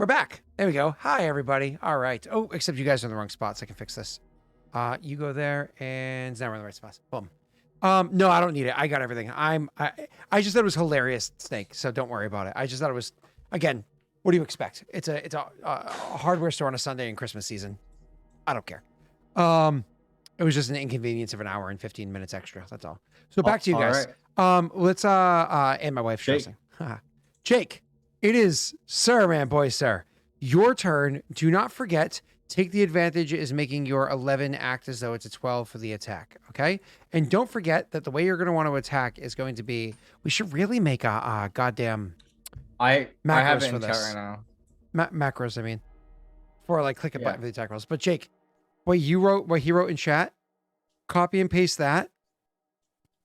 We're back. There we go. Hi, everybody. All right. Oh, except you guys are in the wrong spots. I can fix this. You go there, and now we're in the right spots. Boom. No, I don't need it. I got everything. I just thought it was hilarious, Snake. So don't worry about it. I just thought it was, again, what do you expect? It's a hardware store on a Sunday in Christmas season. I don't care. It was just an inconvenience of an hour and 15 minutes extra. That's all. So back to you guys. Right. Let's and my wife Jake. Jake, it is sir, your turn. Do not forget, take the advantage is making your 11 act as though it's a 12 for the attack. Okay. And don't forget that the way you're going to want to attack is going to be, we should really make a goddamn I have it for in this. chat right now. Macros, I mean, for like click a button for the attack rolls. But Jake, what he wrote in chat, copy and paste that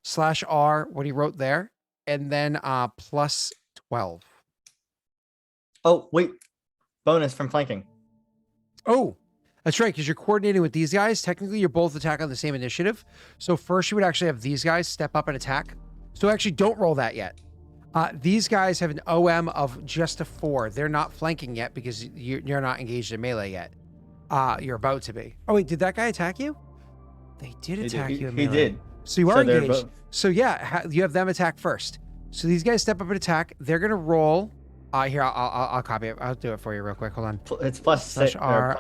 /R, what he wrote there, and then plus 12. Oh, wait. Bonus from flanking. Oh, that's right, because you're coordinating with these guys. Technically, you're both attack on the same initiative. So first you would actually have these guys step up and attack. So actually don't roll that yet. These guys have an OM of just a 4. They're not flanking yet because you're not engaged in melee yet. You're about to be. Oh, wait, did that guy attack you? They did attack you in melee. He did. So you are engaged. So yeah, you have them attack first. So these guys step up and attack. They're going to roll. Here, I'll copy it. I'll do it for you real quick. Hold on. It's plus /R,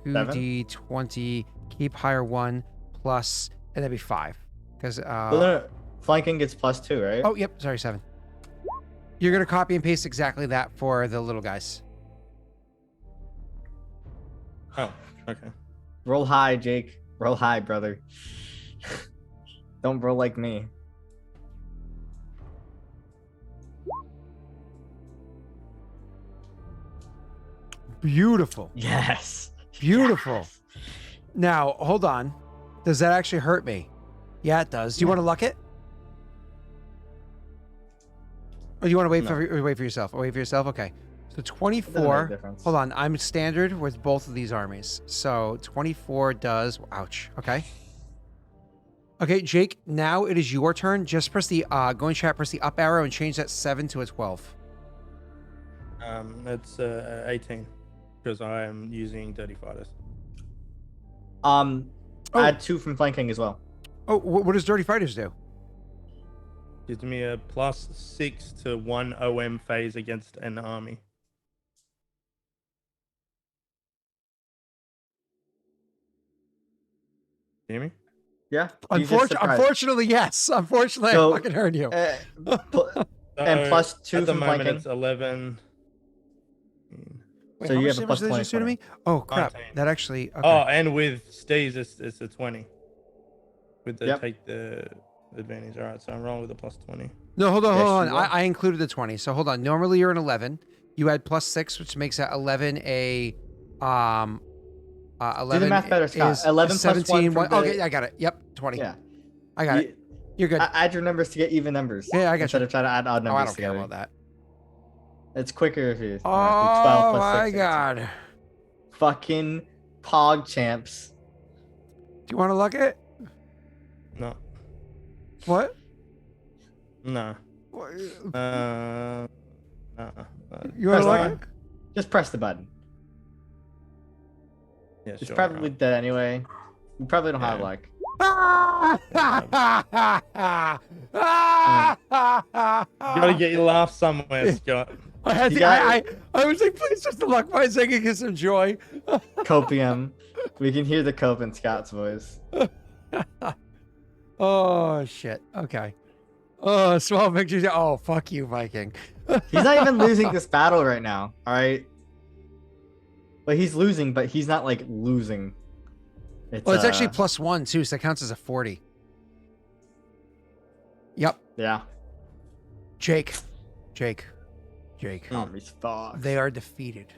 2d20. 2d20, keep higher 1, plus, and that'd be 5. Because flanking gets +2, right? Oh, yep. Sorry, 7. You're going to copy and paste exactly that for the little guys. Oh, okay. Roll high, Jake. Roll high, brother. Don't roll like me. Beautiful. Yes. Beautiful. Yes. Now, hold on. Does that actually hurt me? Yeah, it does. Do you want to luck it? Or do you want to wait for yourself? Wait for yourself? Okay. So 24. Hold on. I'm standard with both of these armies. So 24 does... Ouch. Okay. Okay, Jake, now it is your turn. Just press the... go in chat, press the up arrow and change that 7 to a 12. It's 18. Because I am using dirty fighters. Add 2 from flanking as well. Oh, what does dirty fighters do? Gives me a +6 to 1 OM phase against an army. Hear me? Yeah. Unfortunately, yes. Unfortunately, I fucking heard you. And +2 at the from moment flanking. it's 11. Wait, So how you much have a damage did +20 they just do to me? Oh crap! 19. That actually. Okay. Oh, and with Steve's it's a 20. With the Yep. take the advantage. All right, so I'm wrong with the +20. No, hold on, Yes, hold you on. are. I included the 20. So hold on. Normally you're an 11. You add +6, which makes that 11 a 11. Do the math better, Scott. 11 plus 1 from the... Okay, I got it. Yep, 20. Yeah. I got it. You're good. Add your numbers to get even numbers. Yeah, I got instead you. of trying to add odd Oh, numbers I don't care together. about that. It's quicker if you. Oh 12 plus my 6, god. Fucking Pog champs. Do you want to luck it? No. What? No. No. You want to Press luck the it? Just press the button. Yeah, It's sure, probably alright. dead anyway. You probably don't have Yeah. luck. You gotta get your laugh somewhere, Scott. I was like, please just luck my second, get some joy. Copium. We can hear the cope in Scott's voice. Oh shit. Okay. Oh, small victories. Oh, fuck you, Viking. He's not even losing this battle right now. All right. But he's losing, but he's not like losing. Well, it's actually +1 too, so that counts as a 40. Yep. Yeah. Jake. Army's fucked. They are defeated.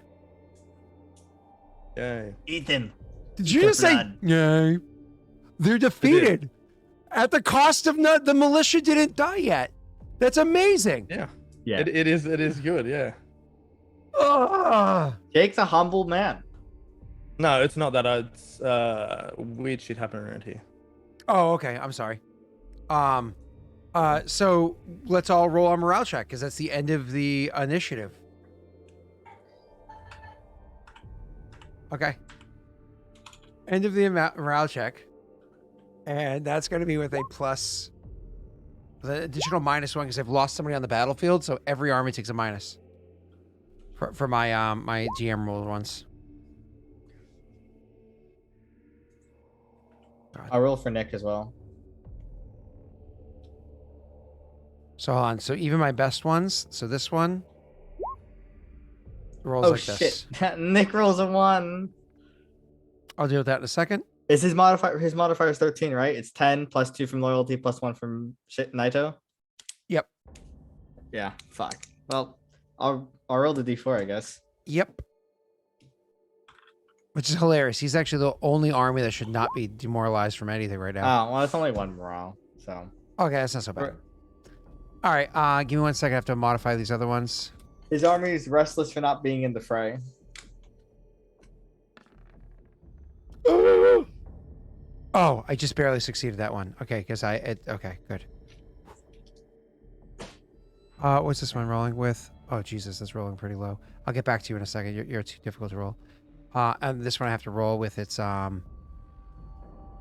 Yay. Ethan. Did you just say? Yay. They're defeated. At the cost of the militia didn't die yet. That's amazing. Yeah. Yeah. It is good, yeah. Jake's a humble man. No, it's not that. It's weird shit happening around here. Oh, okay. I'm sorry. So let's all roll our morale check because that's the end of the initiative. Okay. End of the morale check. And that's going to be with a plus. The additional -1 because I've lost somebody on the battlefield, so every army takes a minus. For my my GM rolled ones. I'll roll for Nick as well. So hold on. So even my best ones. So this one rolls Oh like shit! this. Nick rolls a 1. I'll deal with that in a second. Is his modifier? His modifier is 13, right? It's 10 plus 2 from loyalty plus 1 from shit Naito. Yep. Yeah. Fuck. Well, I'll roll the d4, I guess. Yep. Which is hilarious. He's actually the only army that should not be demoralized from anything right now. Oh well, it's only 1 morale, so. Okay, that's not so bad. All right, give me 1 second. I have to modify these other ones. His army is restless for not being in the fray. Oh, I just barely succeeded that one. Okay, because okay, good. What's this one rolling with? Oh, Jesus, that's rolling pretty low. I'll get back to you in a second. You're too difficult to roll. And this one I have to roll with its so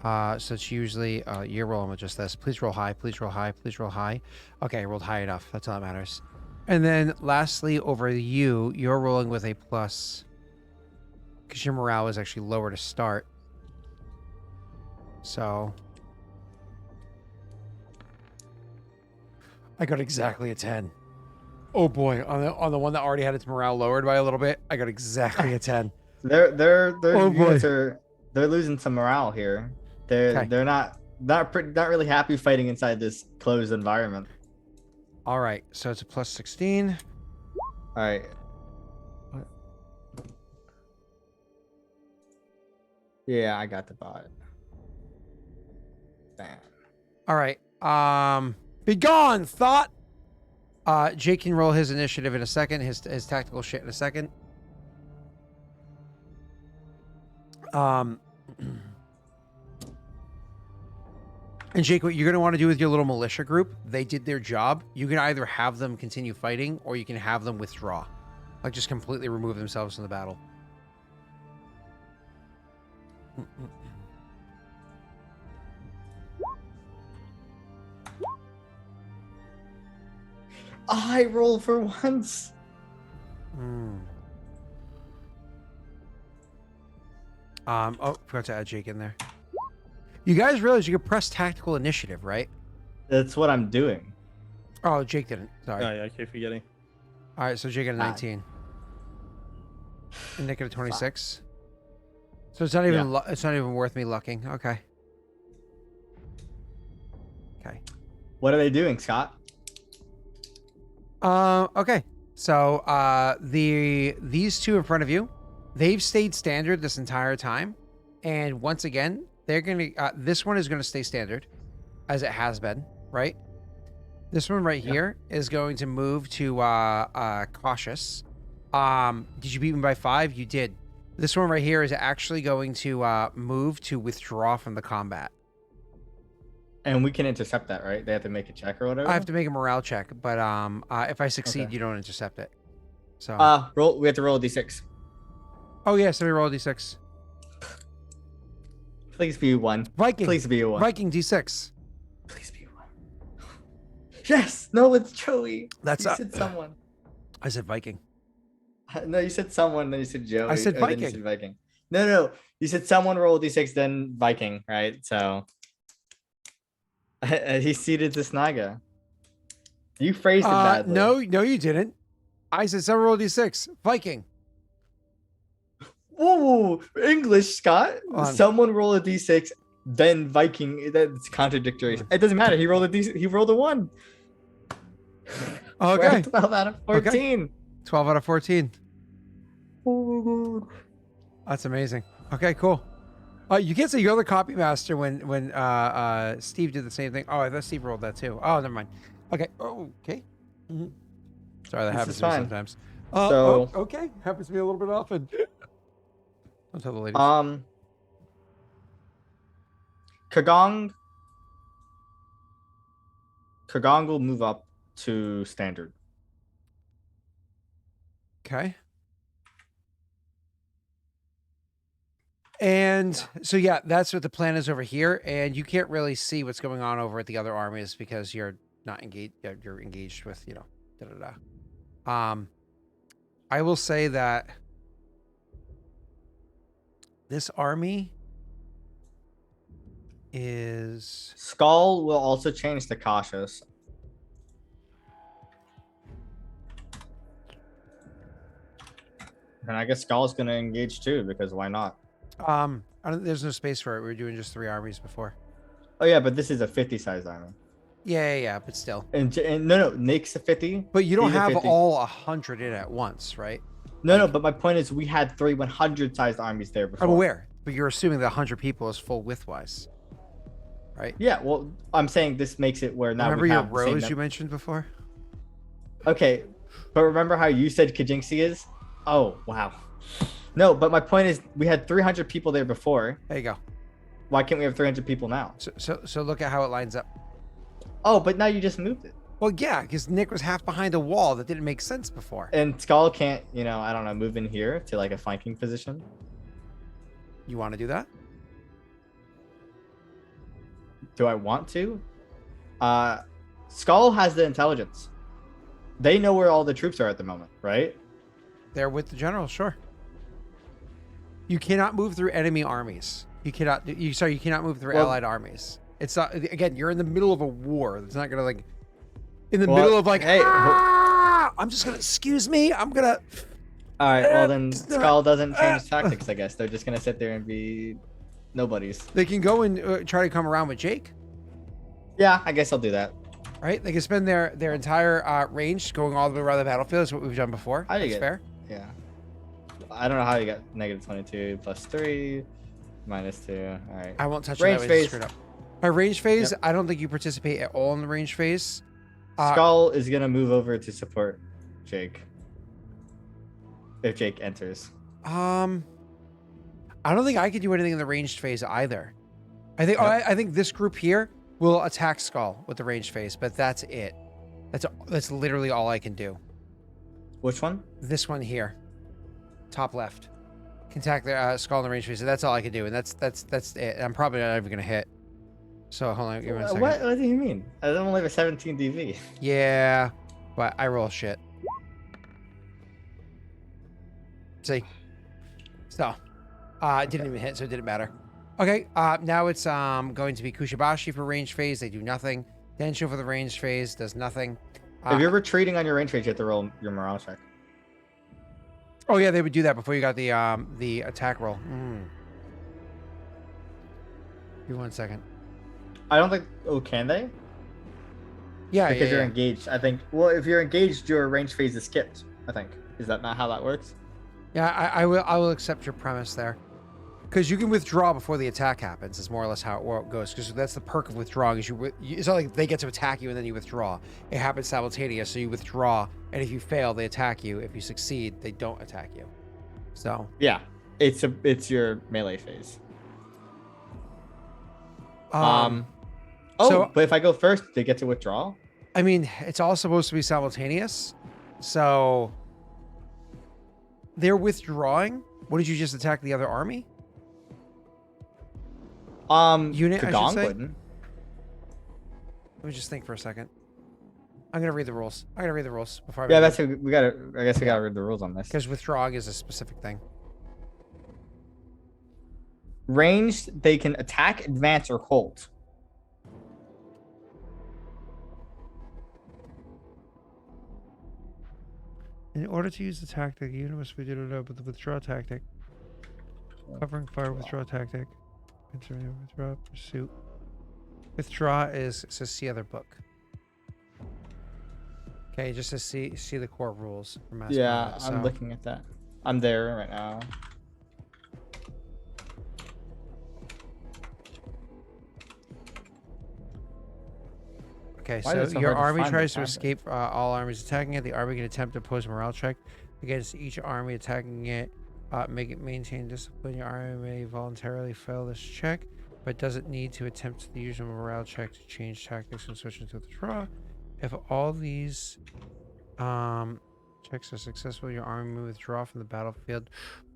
it's usually you're rolling with just this. Please roll high. Please roll high. Please roll high. Okay, I rolled high enough. That's all that matters. And then lastly, over you're rolling with a plus because your morale is actually lower to start. So I got exactly a 10. Oh boy, on the one that already had its morale lowered by a little bit, I got exactly a 10. Their Oh, units boy. they're losing some morale here. They're not really happy fighting inside this closed environment. All right, so it's a plus 16. All right. Yeah, I got the bot. Bam. All right. Be gone, thought. Jake can roll his initiative in a second, his tactical shit in a second. And Jake, what you're going to want to do with your little militia group, they did their job. You can either have them continue fighting or you can have them withdraw. Like just completely remove themselves from the battle. I roll for once. Oh, forgot to add Jake in there. You guys realize you can press tactical initiative, right? That's what I'm doing. Oh, Jake didn't. Sorry. Oh yeah, I keep forgetting. All right, so Jake got a 19. And Nick got a 26. So it's not even it's not even worth me lucking. Okay. Okay. What are they doing, Scott? Okay. So these two in front of you, they've stayed standard this entire time, and once again, they're gonna this one is gonna stay standard, as it has been, right? This one right here is going to move to cautious. Did you beat me by 5? You did. This one right here is actually going to move to withdraw from the combat. And we can intercept that, right? They have to make a check or whatever. I have to make a morale check, but if I succeed, you don't intercept it. So roll. We have to roll a d6. oh yeah, so we roll a d6. Please be 1. Viking. Please be a 1. Viking d6. Please be 1. Yes. No, it's Joey. That's you said someone. I said Viking. No, you said someone. Then you said Joey. I said Then you Viking. said Viking. No. You said someone roll a d6, then Viking, right? So he seeded this Naga. You phrased it badly. No, you didn't. I said someone roll d6. Viking. Whoa, English, Scott. On. Someone roll a d6, then Viking. That's contradictory. It doesn't matter. He rolled a d. He rolled a 1. Okay. We're at 12 out of 14. Okay. 12 out of 14. Oh my god. That's amazing. Okay, cool. You can't say you're the copy master when Steve did the same thing. Oh, I thought Steve rolled that too. Oh, never mind. Okay. Oh, okay. Mm-hmm. Sorry, that happens to me sometimes. Okay, happens to me a little bit often. Don't tell the ladies. Kagong will move up to standard. Okay. And so yeah, that's what the plan is over here, and you can't really see what's going on over at the other armies because you're not engaged. You're engaged with da da da. I will say that this army is Skull will also change to cautious. And I guess Skull's gonna engage too, because why not? there's no space for it. We were doing just 3 armies before. Oh yeah, but this is a 50 sized army. Yeah, but still. And no, Nick's a 50. But you don't He's a have 50. all 100 in at once, right? No, but my point is we had 3 100 sized armies there before. I'm aware, but you're assuming that 100 people is full width-wise, right? Yeah, well, I'm saying this makes it where now Remember we your have the same rows you mentioned before? Okay, but remember how you said Kajinxi is? Oh, wow. No, but my point is we had 300 people there before. There you go. Why can't we have 300 people now? So look at how it lines up. Oh, but now you just moved it. Well, yeah, because Nick was half behind a wall that didn't make sense before. And Skull can't, I don't know, move in here to like a flanking position. You want to do that? Do I want to? Skull has the intelligence. They know where all the troops are at the moment, right? They're with the general, sure. You cannot move through enemy armies. You cannot. You cannot move through allied armies. It's not. Again, you're in the middle of a war. It's not gonna like. In the middle of like, hey, I'm just gonna. Excuse me. I'm gonna. All right. Well, then Skull doesn't change tactics. I guess they're just gonna sit there and be nobodies. They can go and try to come around with Jake. Yeah, I guess I'll do that. Right? They can spend their entire range going all the way around the battlefield. Is what we've done before. How do you That's get? fair. Yeah. I don't know how you got -22 +3 -2. All right. I won't touch Range that. phase. Screwed up. My range phase. Yep. I don't think you participate at all in the range phase. Skull is gonna move over to support Jake. If Jake enters. I don't think I could do anything in the ranged phase either. I think Yep. I think this group here will attack Skull with the ranged phase, but that's it. That's literally all I can do. Which one? This one here, top left, can attack the Skull in the range phase. So that's all I can do, and that's it. I'm probably not even gonna hit. So hold on, give me a second. What do you mean? I don't only have a 17 DV. Yeah, but I roll shit. See, so it didn't even hit, so it didn't matter. Okay, now it's going to be Kushibashi for range phase. They do nothing. Densho for the range phase does nothing. If you're retreating on your range phase, you have to roll your morale check. Oh yeah, they would do that before you got the attack roll. Give me 1 second. I don't think. Oh, can they? Yeah, Because you're yeah. engaged. I think. Well, if you're engaged, your range phase is skipped. I think. Is that not how that works? Yeah, I will accept your premise there. Because you can withdraw before the attack happens. Is more or less how it goes. Because that's the perk of withdrawing. Is it's not like they get to attack you and then you withdraw. It happens simultaneous. So you withdraw, and if you fail, they attack you. If you succeed, they don't attack you. So Yeah, it's your melee phase. so- But if I go first, they get to withdraw. I mean, it's all supposed to be simultaneous. So they're withdrawing. What did you just attack the other army? Unit, I should Kagong say? wouldn't. Let me just think for a second. I'm gonna read the rules. I gotta read the rules before I. Yeah, that's we gotta. I guess we gotta read the rules on this. Because withdrawing is a specific thing. Ranged, they can attack, advance, or hold. In order to use the tactic, the unit must be with the withdraw tactic. Covering fire, withdraw tactic. Withdraw, pursuit. Withdraw is says see other book. Okay, just to see the core rules for mass Yeah, combat, I'm so- looking at that. I'm there right now. Okay, Why so is it so your hard to army find tries the to tactic? escape all armies attacking it. The army can attempt to oppose a morale check against each army attacking it. Make it maintain discipline. Your army may voluntarily fail this check, but doesn't need to attempt the usual morale check to change tactics and switch into withdraw. If all these checks are successful, your army may withdraw from the battlefield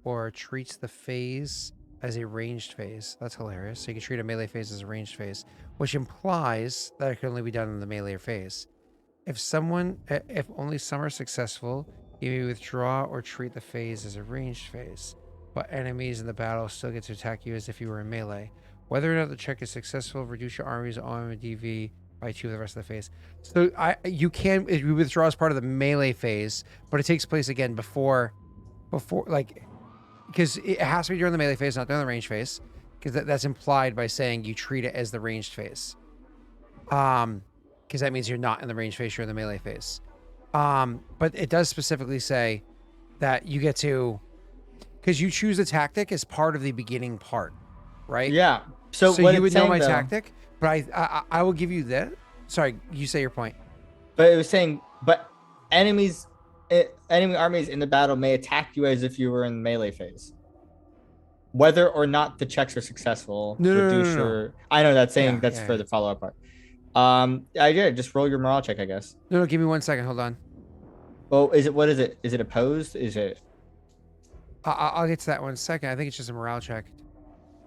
or retreats the phase as a ranged phase. That's hilarious. So you can treat a melee phase as a ranged phase, which implies that it can only be done in the melee phase. If only some are successful, you may withdraw or treat the phase as a ranged phase, but enemies in the battle still get to attack you as if you were in melee. Whether or not the check is successful, reduce your army's OM and DV by 2 for the rest of the phase. So you can if you withdraw as part of the melee phase, but it takes place again before like because it has to be during the melee phase, not during the range phase, because that's implied by saying you treat it as the ranged phase. Because that means you're not in the range phase, you're in the melee phase. But it does specifically say that you get to, because you choose a tactic as part of the beginning part, right? Yeah. So So what you would it's know saying, my though, tactic, but I will give you that. Sorry, you say your point. But it was saying, but enemy armies in the battle may attack you as if you were in melee phase. Whether or not the checks are successful, reduce No. your. I know that's saying Yeah, that's yeah, for yeah. the follow up part. Yeah, just roll your morale check, I guess. No, give me 1 second. Hold on. Well, what is it? Is it opposed? Is it I'll get to that 1 second. I think it's just a morale check.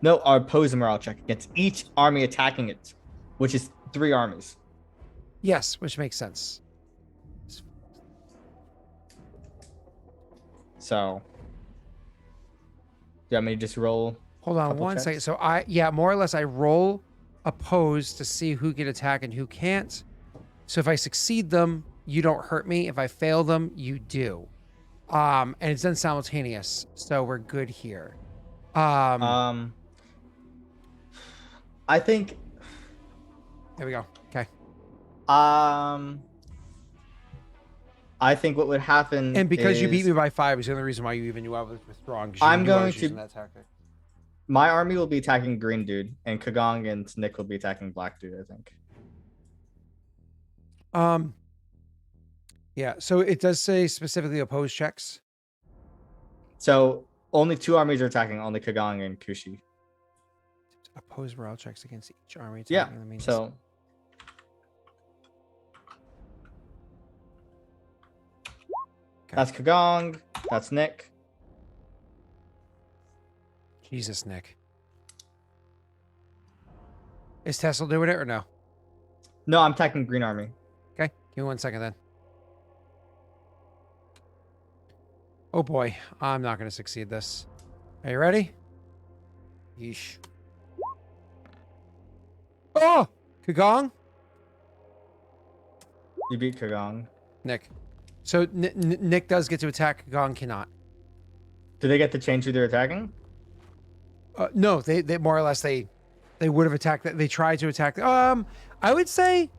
no? Our opposed morale check against each army attacking it, which is 3 armies. Yes, which makes sense. So, do you want me to just roll? Hold on Couple 1 second. checks? So more or less I roll opposed to see who can attack and who can't. So if I succeed them, you don't hurt me. If I fail them, you do. And it's done simultaneous, so we're good here. I think. There we go. Okay. I think what would happen, And because you beat is me by 5 is the only reason why you even knew I was withdrawing. 'Cause you I'm knew I going was to- using that tactic. my army will be attacking green dude, and Kagong and Nick will be attacking black dude, I think. Yeah. So it does say specifically opposed checks. So only 2 armies are attacking, only Kagong and Kushi. Opposed morale checks against each army. Yeah. That means So that's Kagong. That's Nick. Jesus, Nick. Is Tesla doing it or no? No, I'm attacking green army. Okay. Give me 1 second then. Oh boy, I'm not going to succeed this. Are you ready? Yeesh. Oh! Kagong? You beat Kagong. Nick. So Nick does get to attack. Kagong cannot. Do they get to change who they're attacking? No, they more or less they would have attacked. They tried to attack. I would say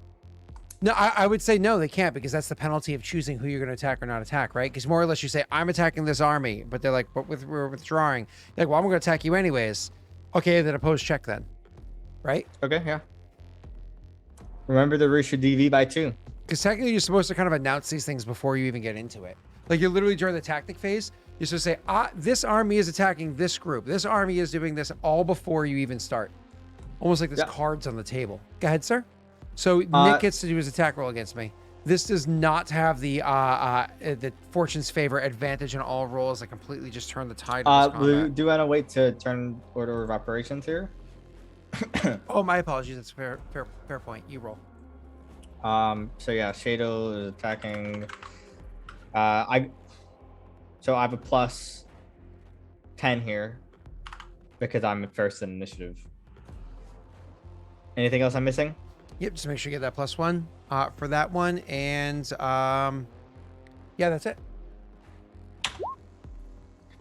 no. I would say no. They can't because that's the penalty of choosing who you're going to attack or not attack, right? Because more or less you say I'm attacking this army, but they're like, but we're withdrawing. You're like, well, I'm going to attack you anyways. Okay, then opposed check then, right? Okay, yeah. Remember to reduce your DV by 2. Because technically you're supposed to kind of announce these things before you even get into it. Like you're literally during the tactic phase, you're supposed to say, this army is attacking this group. This army is doing this all before you even start. Almost like there's cards on the table. Go ahead, sir. So Nick gets to do his attack roll against me. This does not have the Fortune's Favor advantage in all rolls that completely just turn the tide of this combat. Do you want to wait to turn order of operations here? Oh, my apologies. That's a fair point. You roll. So yeah, Shado is attacking. So I have a plus 10 here because I'm first in initiative. Anything else I'm missing? Yep, just make sure you get that +1 for that one. And yeah, that's it.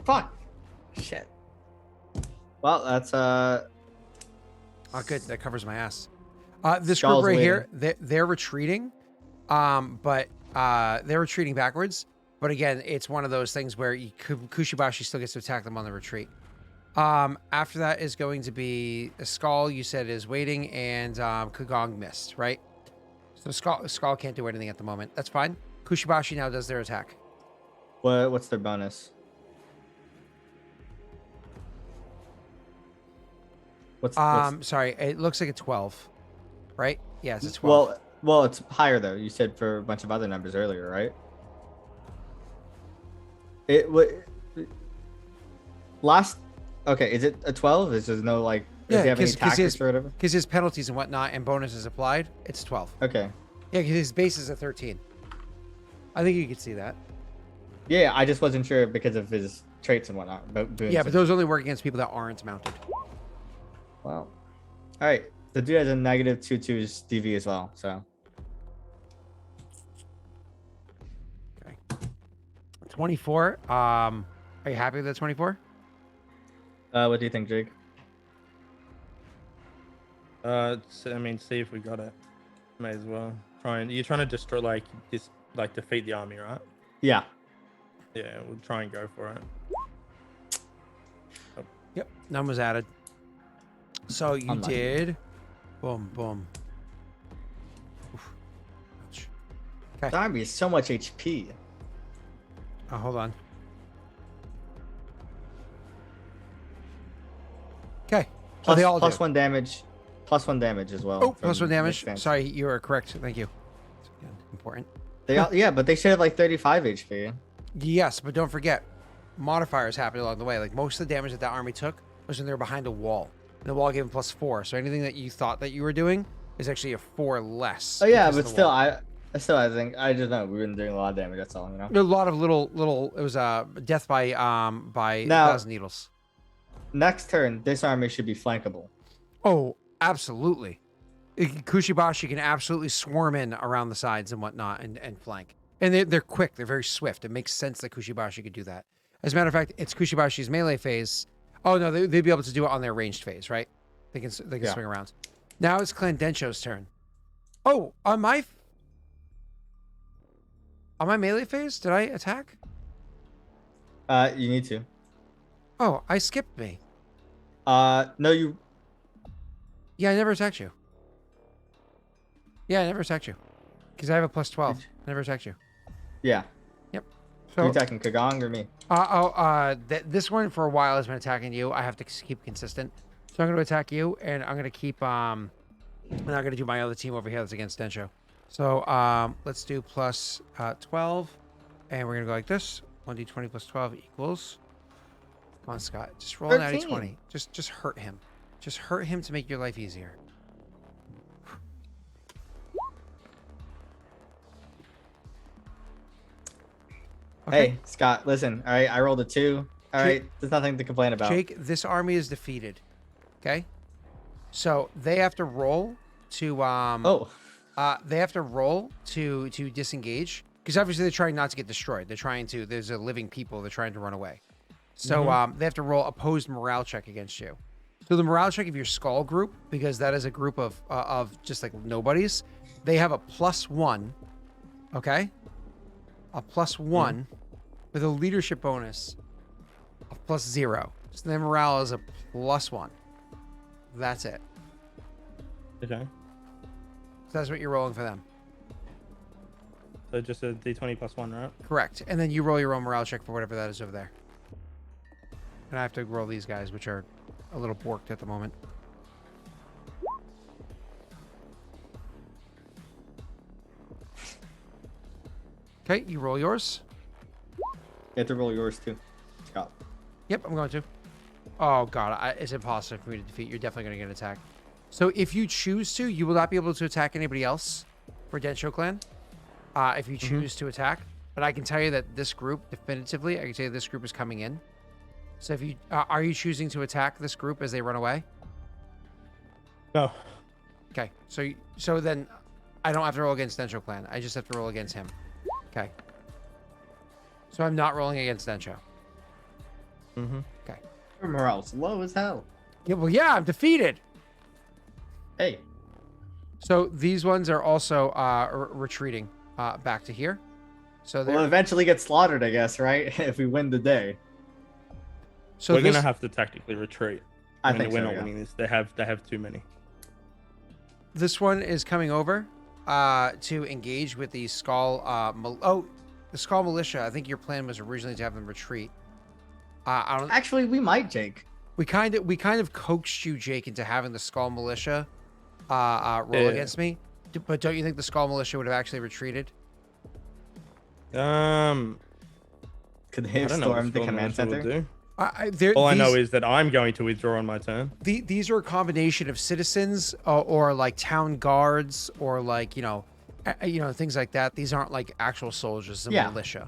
Fuck. Shit. Well, that's Oh, good. That covers my ass. This group Skull's right here, they're retreating, but they're retreating backwards. But again, it's one of those things where Kushibashi still gets to attack them on the retreat. After that is going to be a Skull, you said is waiting, and Kagong missed, right? So Skull can't do anything at the moment. That's fine. Kushibashi now does their attack. what's their bonus? What's Sorry, it looks like a 12, right? Yeah, it's a 12. well, it's higher though. You said for a bunch of other numbers earlier, right? Last Okay, is it a 12? Is there no like? Does he have any tactics or whatever? Because his penalties and whatnot and bonuses applied, it's 12. Okay. Yeah, because his base is a 13. I think you could see that. Yeah, I just wasn't sure because of his traits and whatnot. Yeah, but those only work against people that aren't mounted. Well, all right. The dude has a negative 2/2's DV as well. So 24. Are you happy with that 24? what do you think, Jake? I mean, see if we got it. May as well. You're trying to destroy, like, defeat the army, right? Yeah. Yeah, we'll try and go for it. Yep, none was added. So you Unlucky. did. Boom, boom. Oof. Ouch. The army is so much HP. Oh, hold on. Okay. Plus, they all plus do. 1 damage. Plus 1 damage as well. Oh, plus from 1 damage. expansion. Sorry, you are correct. Thank you. Again, important. They all, yeah, but they should have like 35 HP. Yes, but don't forget, modifiers happen along the way. Like most of the damage that army took was when they were behind a wall. And the wall gave them +4. So anything that you thought that you were doing is actually a 4 less. Oh yeah, because of but the still, wall. I think I just know we've been doing a lot of damage. That's all, you know. A lot of little. It was death by Now- 1,000 needles. Next turn, this army should be flankable. Oh, absolutely. Kushibashi can absolutely swarm in around the sides and whatnot and flank. And they're quick. They're very swift. It makes sense that Kushibashi could do that. As a matter of fact, it's Kushibashi's melee phase. Oh, no, they'd be able to do it on their ranged phase, right? They can Yeah. swing around. Now it's Clan Densho's turn. Oh, on my melee phase, did I attack? You need to. Oh, I skipped me. No, you. Yeah, I never attacked you. Yeah, I never attacked you. Because I have a +12. I never attacked you. Yeah. Yep. Are you So, attacking Kagong or me? this one for a while has been attacking you. I have to keep consistent. So I'm going to attack you, and I'm going to keep, and I'm going to do my other team over here that's against Densho. So, let's do plus 12, and we're going to go like this. 1d20 plus 12 equals. Come on, Scott. Just roll an 13. 20. Just hurt him. Just hurt him to make your life easier. Okay. Hey, Scott, listen. All right, I rolled a 2. All right, there's nothing to complain about. Jake, this army is defeated. Okay? So they have to roll to they have to roll to disengage. Because obviously they're trying not to get destroyed. They're trying to, there's a living people, they're trying to run away. So they have to roll opposed morale check against you. So the morale check of your skull group, because that is a group of just like nobodies, they have a +1. Okay? A +1 with a leadership bonus of +0. So their morale is a +1. That's it. Okay. So that's what you're rolling for them. So just a d20 +1, right? Correct. And then you roll your own morale check for whatever that is over there. And I have to roll these guys, which are a little borked at the moment. Okay, you roll yours. You have to roll yours too, Scott. Yep, I'm going to. Oh, God. It's impossible for me to defeat. You're definitely going to get attacked. So if you choose to, you will not be able to attack anybody else for Densho Clan. If you choose to attack. But I can tell you that this group, definitively, I can tell you this group is coming in. So if you are you choosing to attack this group as they run away? No. Okay. So then I don't have to roll against Densho Clan. I just have to roll against him. Okay. So I'm not rolling against Densho. Okay. Your morale's low as hell. Yeah, well, yeah, I'm defeated. Hey. So these ones are also retreating back to here. So We'll they're eventually get slaughtered, I guess, right? If we win the day. so We're this, gonna have to tactically retreat. I think we're so, not yeah. winning this. They have too many. this one is coming over to engage with the Skull. The Skull Militia. I think your plan was originally to have them retreat. I don't. Actually, we might, Jake. We kind of coaxed you, Jake, into having the Skull Militia roll against me. But don't you think the Skull Militia would have actually retreated? Could they I have don't know what stormed the Skull command Militia will center? do. All I know is that I'm going to withdraw on my turn. These are a combination of citizens or like town guards or like things like that. These aren't like actual soldiers, the militia.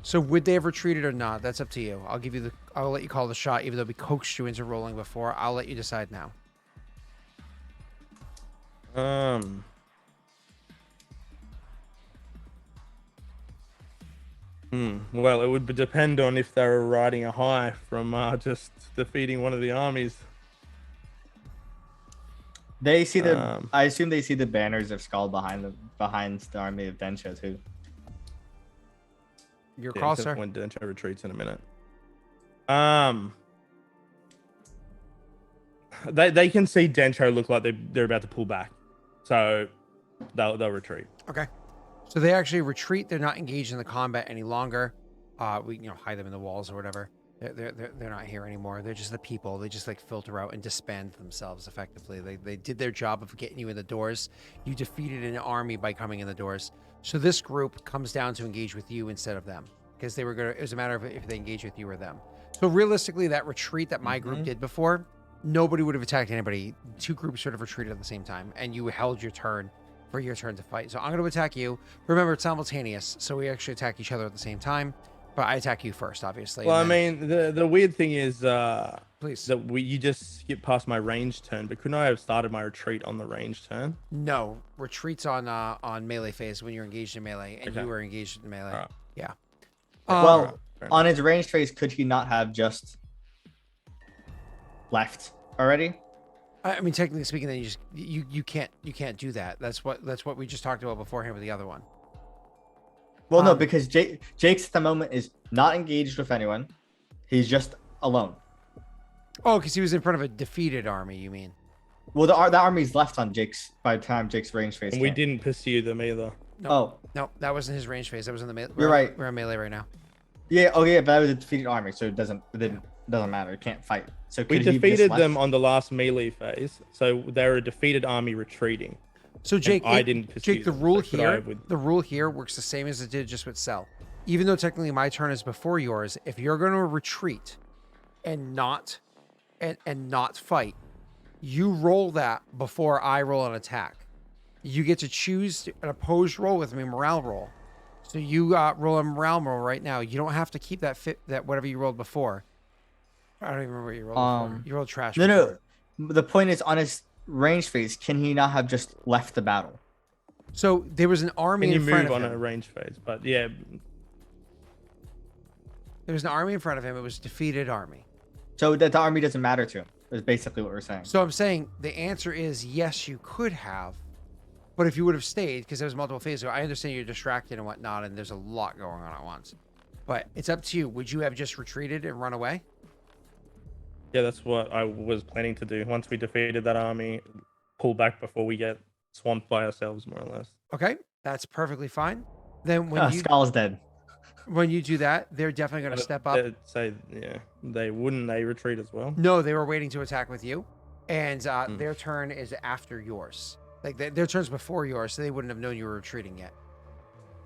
So would they have retreated or not? That's up to you. I'll let you call the shot, even though we coaxed you into rolling before. I'll let you decide now. Well, it would depend on if they were riding a high from just defeating one of the armies. They see I assume they see the banners of Skull behind the army of Densho too. Your call, sir. When Densho retreats in a minute. They can see Densho look like they're about to pull back, so they'll retreat. Okay. So they actually retreat. They're not engaged in the combat any longer. We hide them in the walls or whatever. They're not here anymore. They're just the people. They just like filter out and disband themselves effectively. They did their job of getting you in the doors. You defeated an army by coming in the doors. So this group comes down to engage with you instead of them, because they were gonna. It was a matter of if they engage with you or them. So realistically, that retreat that my group did before, nobody would have attacked anybody. Two groups sort of retreated at the same time, and you held your turn for your turn to fight. So I'm going to attack you. Remember, it's simultaneous, so we actually attack each other at the same time. But I attack you first, obviously. Well, I mean, the weird thing is, please, that you just skipped past my range turn. But couldn't I have started my retreat on the range turn? No, retreats on melee phase when you're engaged in melee, and you were engaged in melee. Right. Yeah. Well, on his range phase, could he not have just left already? I mean, technically speaking, then you can't do that. That's what we just talked about beforehand with the other one. Well, no, because Jake's at the moment is not engaged with anyone. He's just alone. Oh, because he was in front of a defeated army, you mean? Well, that army's left on Jake's by the time Jake's range phase. And we didn't pursue them either. No, no, that wasn't his range phase. That was in the melee. You're right. We're in melee right now. Yeah. Oh, yeah. But that was a defeated army, so it doesn't matter. It can't fight. So we defeated them on the last melee phase, so they're a defeated army retreating. So Jake, I didn't pursue Jake, the them, rule so here, the rule here works the same as it did just with Cell. Even though technically my turn is before yours, if you're going to retreat and not fight, you roll that before I roll an attack. You get to choose an opposed roll with me, morale roll. So you roll a morale roll right now. You don't have to keep that whatever you rolled before. I don't even remember what you rolled before. You rolled trash. No. The point is, on his range phase, can he not have just left the battle? So there was an army in front of him. Can you move on a range phase? But yeah. There was an army in front of him. It was a defeated army. So that the army doesn't matter to him, is basically what we're saying. So I'm saying the answer is yes, you could have. But if you would have stayed, because there was multiple phases, I understand you're distracted and whatnot, and there's a lot going on at once. But it's up to you. Would you have just retreated and run away? Yeah, that's what I was planning to do. Once we defeated that army, pull back before we get swamped by ourselves, more or less. Okay, that's perfectly fine. Then when Skull's dead. When you do that, they're definitely going to step up. They wouldn't. They retreat as well. No, they were waiting to attack with you, and their turn is after yours. Like their turn's before yours, so they wouldn't have known you were retreating yet.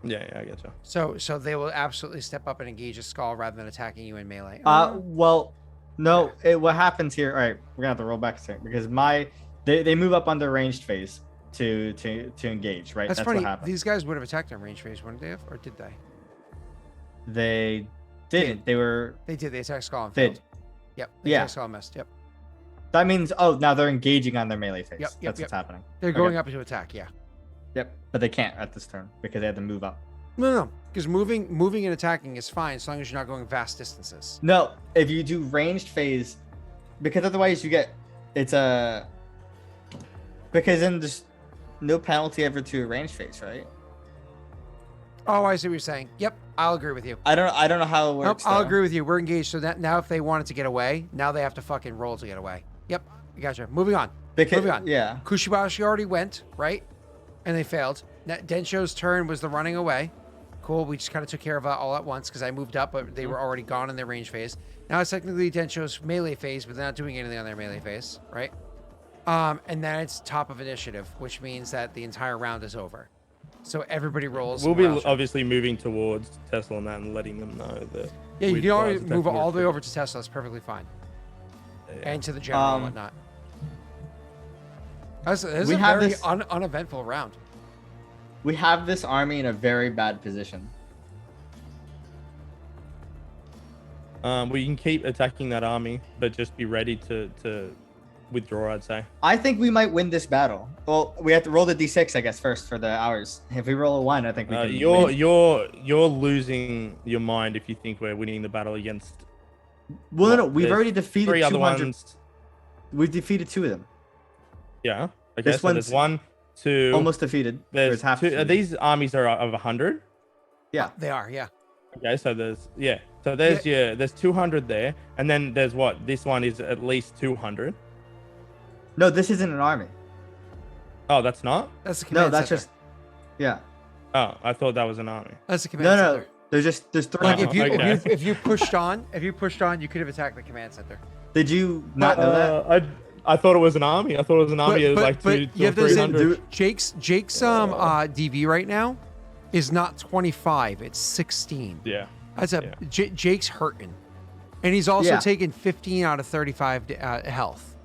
Yeah, I get you. So they will absolutely step up and engage a Skull rather than attacking you in melee. Well, no. What happens here? All right, we're gonna have to roll back a second because they move up on their ranged phase to engage. Right. That's funny. What happens. These guys would have attacked on range phase, wouldn't they have, or did they? They didn't. They did. They attacked Skull and failed. Yep. Attacked Skull and missed. Yep. That means now they're engaging on their melee phase. That's what's happening. They're going up to attack. Yeah. Yep. But they can't at this turn because they had to move up. No. Because moving and attacking is fine as long as you're not going vast distances. No, if you do ranged phase, because otherwise you get because then there's no penalty ever to a ranged phase, right? Oh, I see what you're saying. Yep, I'll agree with you. I don't know how it works. I'll agree with you. We're engaged, so that now if they wanted to get away, now they have to fucking roll to get away. Yep, I gotcha. Moving on. Moving on. Yeah. Kushibashi already went, right? And they failed. Densho's turn was the running away. Cool. We just kind of took care of it all at once because I moved up, but they were already gone in their range phase. Now it's technically Densho's melee phase, but they're not doing anything on their melee phase, right? And then it's top of initiative, which means that the entire round is over. So everybody rolls. We'll be morale check. obviously moving towards Tesla and that and letting them know that. Yeah, you we'd can always guys move attacking all the way your over to Tesla. That's perfectly fine. Yeah. And to the general and whatnot. This is we a have very this- uneventful round. We have this army in a very bad position. We can keep attacking that army, but just be ready to withdraw, I'd say. I think we might win this battle. Well, we have to roll the d6, I guess, first for the hours. If we roll a 1, I think we can win. You're losing your mind if you think we're winning the battle against. Well, no, we've there's already defeated 3 other 200. ones. We've defeated 2 of them. Yeah. Okay. This So there's one's 1, 2. Almost defeated. There's half 2. defeated. These armies are of 100. Yeah. They are, yeah. Okay. So there's 200 there, and then there's what? This one is at least 200. No, this isn't an army. Oh, that's not. That's the command No, that's center. just. Yeah. Oh, I thought that was an army. That's the command No, center. no. There's 3. Like if you, Okay. if you pushed on, you could have attacked the command center. Did you not know that? I thought it was an army. I thought it was an army of like 2 you have to to say, 300. Jake's DV right now is not 25, it's 16. Yeah. That's a Yeah. Jake's hurting, and he's also Yeah. taken 15 out of 35 health.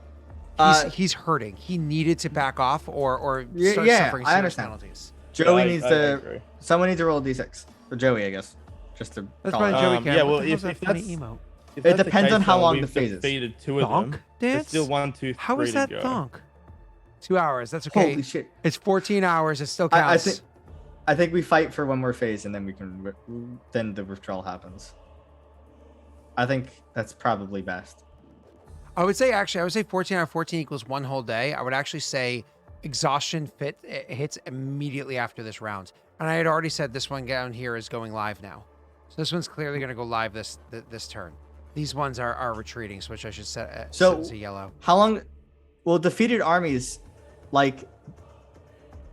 He's hurting. He needed to back off or Yeah, start yeah, suffering I serious understand. penalties. Joey I- needs I to. agree. Someone needs to roll a d6. Or Joey, I guess. Just to. That's call why it out. Joey Um, can. yeah, What well, the hell's if that funny that's- emote? If It that's the depends on case, how then long we've the phase is. defeated 2 of Thonk them. dance? There's still 1, 2, 3 How is that to go. thonk? 2 hours. That's okay. Holy shit. It's 14 hours. It still I counts. think we fight for one more phase and then we can. Then the withdrawal happens. I think that's probably best. I would say 14 out of 14 equals 1 whole day. I would actually say exhaustion hits immediately after this round. And I had already said this one down here is going live now. So this one's clearly going to go live this turn. These ones are retreating, so which I should set as a yellow. How long? Well, defeated armies, like.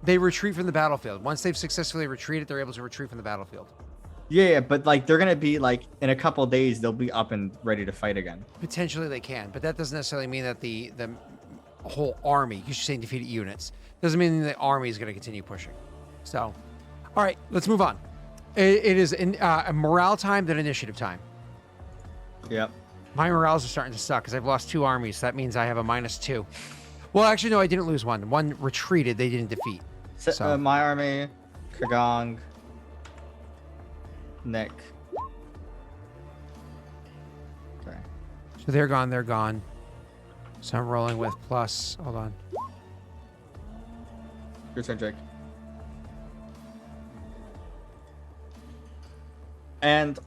They retreat from the battlefield. Once they've successfully retreated, they're able to retreat from the battlefield. Yeah, but like they're gonna be like in a couple of days they'll be up and ready to fight again. Potentially they can, but that doesn't necessarily mean that the whole army, you should say defeated units, doesn't mean the army is going to continue pushing. So, all right, let's move on. It is a morale time than initiative time. Yep. My morales are starting to suck because I've lost 2 armies. So that means I have a -2. Well, actually, no, I didn't lose one. One retreated. They didn't defeat. So- My army, Kagong, Nick. Okay. So they're gone. They're gone. So I'm rolling with plus. Hold on. Your turn, Jake. And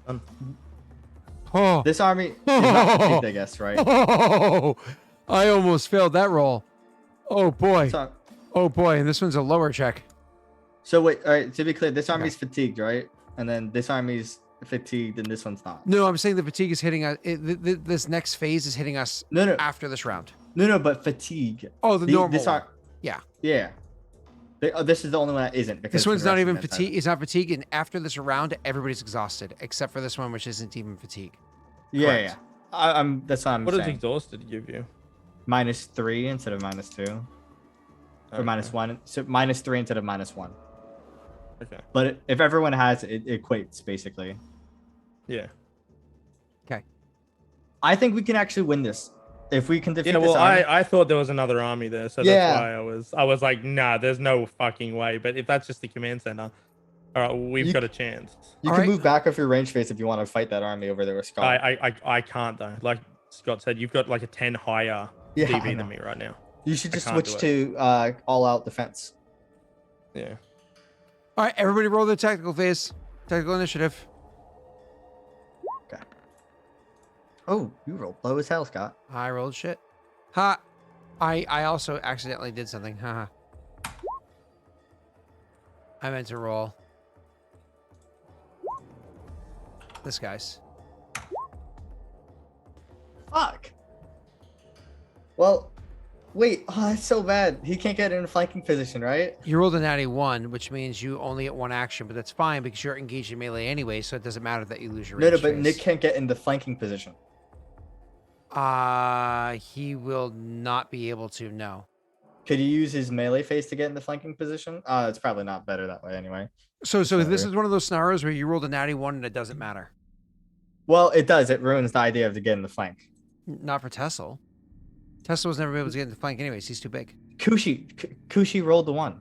Oh, this army is not fatigued, I guess, right? oh, I almost failed that roll. Oh boy. So, Oh boy. And this one's a lower check. so wait, all right, to be clear, this army's fatigued, right? And then this army's fatigued and this one's not. No, I'm saying the fatigue is hitting us. This next phase is hitting us No, after this round. no, but fatigue. Oh, the normal This one. yeah. This is the only one that isn't. Because This one's the not rest even of them fatigue. It's not fatigue, and after this round, everybody's exhausted except for this one, which isn't even fatigue. Yeah, Correct. yeah. I'm. That's what I'm What does saying. exhausted give you? -3 instead of -2, or Okay. -1. So -3 instead of -1. Okay. But if everyone has it, it equates basically. Yeah. I think we can actually win this if we can defeat Yeah. this Well, army. I thought there was another army there, so Yeah. that's why I was like, nah, there's no fucking way. But if that's just the command center, all right, we've You- got a chance. You All can right. move back off your range phase if you want to fight that army over there with Scott. I can't though. Like Scott said, you've got like a 10 higher Yeah, I DB know. than me right now. You should I just can't switch do to all-out defense. Yeah. All right, everybody, roll the tactical phase. Tactical initiative. Oh, you rolled low as hell, Scott. I rolled shit. Ha! I also accidentally did something. Haha. I meant to roll. This guy's. Fuck. Well, wait. Oh, that's so bad. He can't get in a flanking position, right? You rolled a natty 1, which means you only get 1 action, but that's fine because you're engaged in melee anyway, so it doesn't matter that you lose your No, range but phase. Nick can't get in the flanking position. He will not be able to, no. Could he use his melee phase to get in the flanking position? It's probably not better that way anyway. So this Whatever. is one of those scenarios where you rolled a natty 1 and it doesn't matter. Well, it does. It ruins the idea of to get in the flank. Not for Tessel. Tessel was never able to get in the flank anyways. He's too big. Kushi rolled the 1.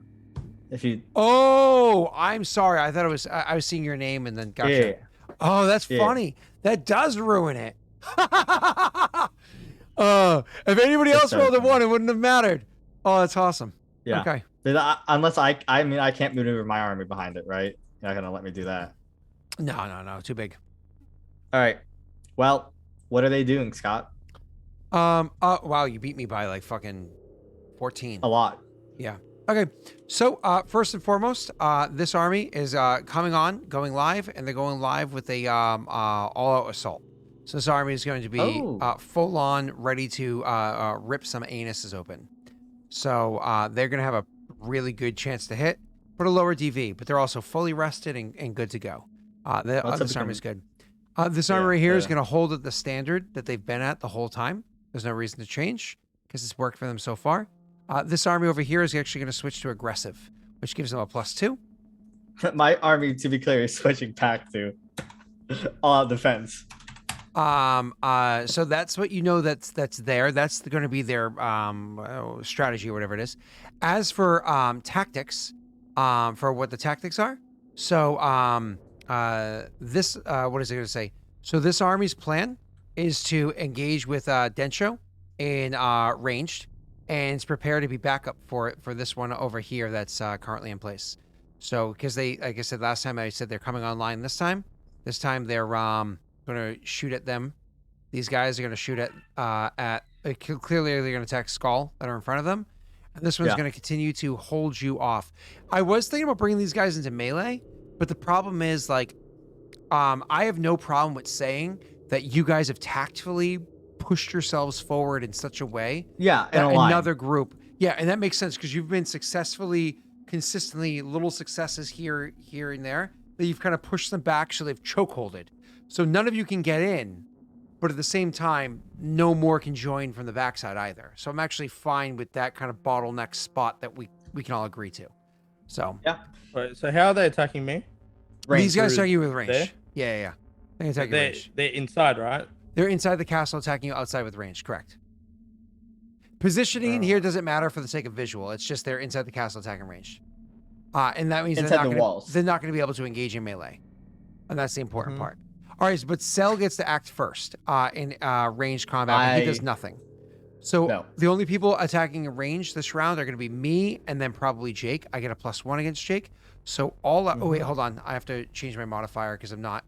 If you Oh, I'm sorry. I thought it was. I was seeing your name and then gotcha. yeah. Oh, that's Yeah. funny. That does ruin it. If anybody else rolled a 1, it wouldn't have mattered. Oh, that's awesome. Yeah. Okay. Unless I mean, I can't maneuver my army behind it, right? You're not gonna let me do that. No. Too big. All right. Well, what are they doing, Scott? Wow, you beat me by like fucking 14. A lot. Yeah. Okay. So, first and foremost, this army is going live, and they're going live with a all-out assault. So this army is going to be full on, ready to rip some anuses open. So they're going to have a really good chance to hit, but a lower DV. But they're also fully rested and good to go. This army is good. This army right here is going to hold at the standard that they've been at the whole time. There's no reason to change because it's worked for them so far. This army over here is actually going to switch to aggressive, which gives them a +2. My army, to be clear, is switching back to all-out defense. So that's what that's there. That's going to be their strategy or whatever it is. As for tactics, for what the tactics are. So this what is it going to say? So this army's plan is to engage with Densho in ranged, and it's prepared to be backup for this one over here that's currently in place. So because they, like I said last time, I said they're coming online this time. This time they're going to shoot at them. These guys are going to shoot at clearly they're going to attack Skull that are in front of them. And this one's going to continue to hold you off. I was thinking about bringing these guys into melee, but the problem is like, I have no problem with saying that you guys have tactfally pushed yourselves forward in such a way. Yeah, That another group. Yeah, and that makes sense because you've been consistently little successes here and there that you've kind of pushed them back so they've chokeholded. So none of you can get in, but at the same time, no more can join from the backside either. So I'm actually fine with that kind of bottleneck spot that we can all agree to. So yeah. Right, so how are they attacking me? These guys attacking you with range. There? Yeah. They attack you with range. They're inside, right? They're inside the castle attacking you outside with range, correct. Positioning in here doesn't matter for the sake of visual. It's just they're inside the castle attacking range. And that means they're not going to be able to engage in melee. And that's the important part. All right, but Cell gets to act first in ranged combat, but he does nothing. So the only people attacking in range this round are going to be me and then probably Jake. I get a +1 against Jake. So all... Oh, wait, hold on. I have to change my modifier because I'm not...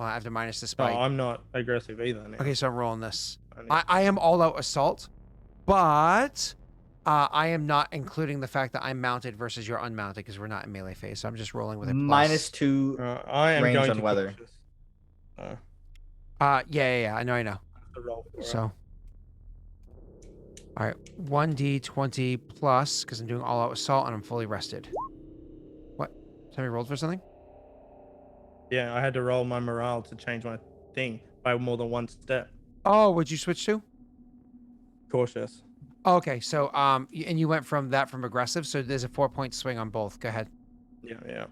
I have to minus the spike. No, I'm not aggressive either. Now. Okay, so I'm rolling this. I am all-out assault, but I am not including the fact that I'm mounted versus you're unmounted because we're not in melee phase. So I'm just rolling with a -2 I am range going on to weather. Yeah. I know. So, all right, 1d20 plus because I'm doing all-out assault and I'm fully rested. What? Somebody rolled for something? Yeah, I had to roll my morale to change my thing by more than one step. Oh, what'd you switch to? Cautious. Okay, so and you went from aggressive, so there's a 4-point swing on both. Go ahead. Yeah.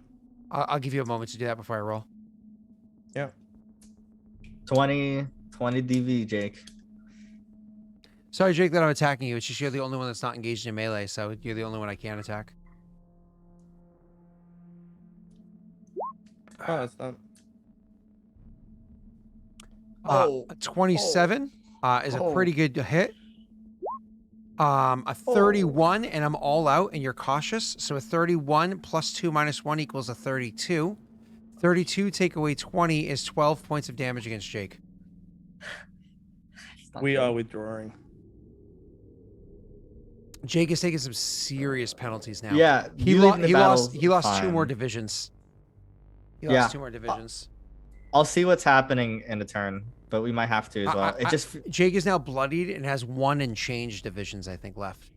I'll give you a moment to do that before I roll. Yeah. 20 DV, Jake. Sorry, Jake, that I'm attacking you. It's just you're the only one that's not engaged in melee, so you're the only one I can attack. Oh, that's done. 27 is a pretty good hit. A 31, and I'm all out, and you're cautious. So a 31 plus 2 minus 1 equals a 32. 32 take away 20 is 12 points of damage against Jake. We are withdrawing. Jake is taking some serious penalties now. Yeah, he lost 2 more divisions. He lost 2 more divisions. I'll see what's happening in a turn, but we might have to as well. Jake is now bloodied and has 1 and change divisions, I think, left.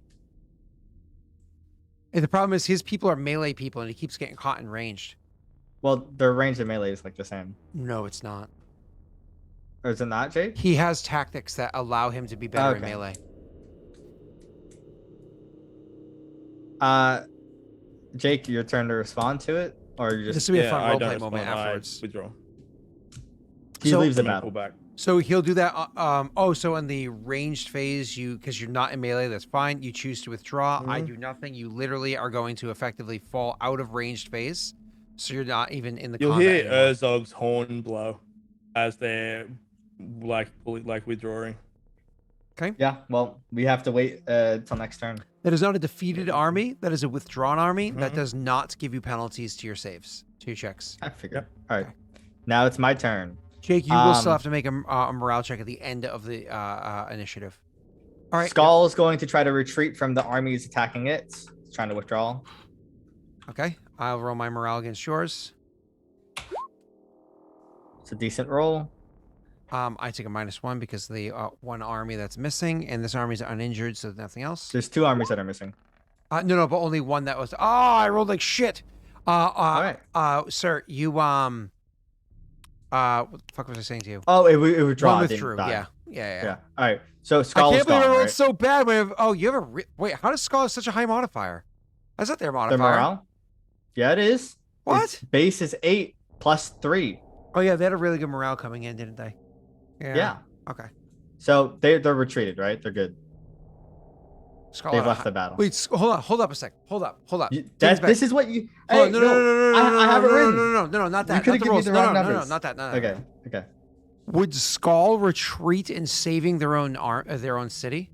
And the problem is his people are melee people, and he keeps getting caught in ranged. Well, their range and melee is like the same. No, it's not. Or is it not, Jake? He has tactics that allow him to be better in melee. Jake, your turn to respond to it, or you This just will be a fun I don't roleplay moment respond, I afterwards. withdraw. he So- leaves the I'm gonna pull battle. back. So he'll do that. Oh, so in the ranged phase, because you're not in melee, that's fine. You choose to withdraw. I Mhm. do nothing. You literally are going to effectively fall out of ranged phase, so you're not even in the You'll combat hear anymore. Urzog's horn blow as they're withdrawing. Yeah. Well, we have to wait till next turn. That is not a defeated army. That is a withdrawn army. That Mhm. does not give you penalties to your saves, to your checks. I figured. Yep. All right. Okay. Now it's my turn. Jake, you will still Um, have to make a morale check at the end of the initiative. All right. Skull is going to try to retreat from the armies attacking it. It's trying to withdraw. Okay. I'll roll my morale against yours. It's a decent roll. I take a -1 because the one army that's missing, and this army is uninjured, so nothing else. There's 2 armies that are missing. No, but only one that was. Oh, I rolled like shit. All right. Sir, you what the fuck was I saying to you? Oh, it withdraw. One It didn't withdrew. die. Yeah. All right. So I Skull can't is believe I gone, rolled right? so bad. You have a wait. How does Skull have such a high modifier? Is that their The modifier? morale? Yeah, it is. What? Its base is 8 plus 3. Oh yeah, they had a really good morale coming in, didn't they? Yeah. Okay. So they're retreated, right? They're good. Skull They've had a left hi- the battle. Wait, hold up a sec. Hold up. This is what you. Oh, Hey, no, I have it written. No, not that. could've Not the given me rolls. the No, wrong no, numbers. not that. No. Okay. Would Skull retreat in saving their own city?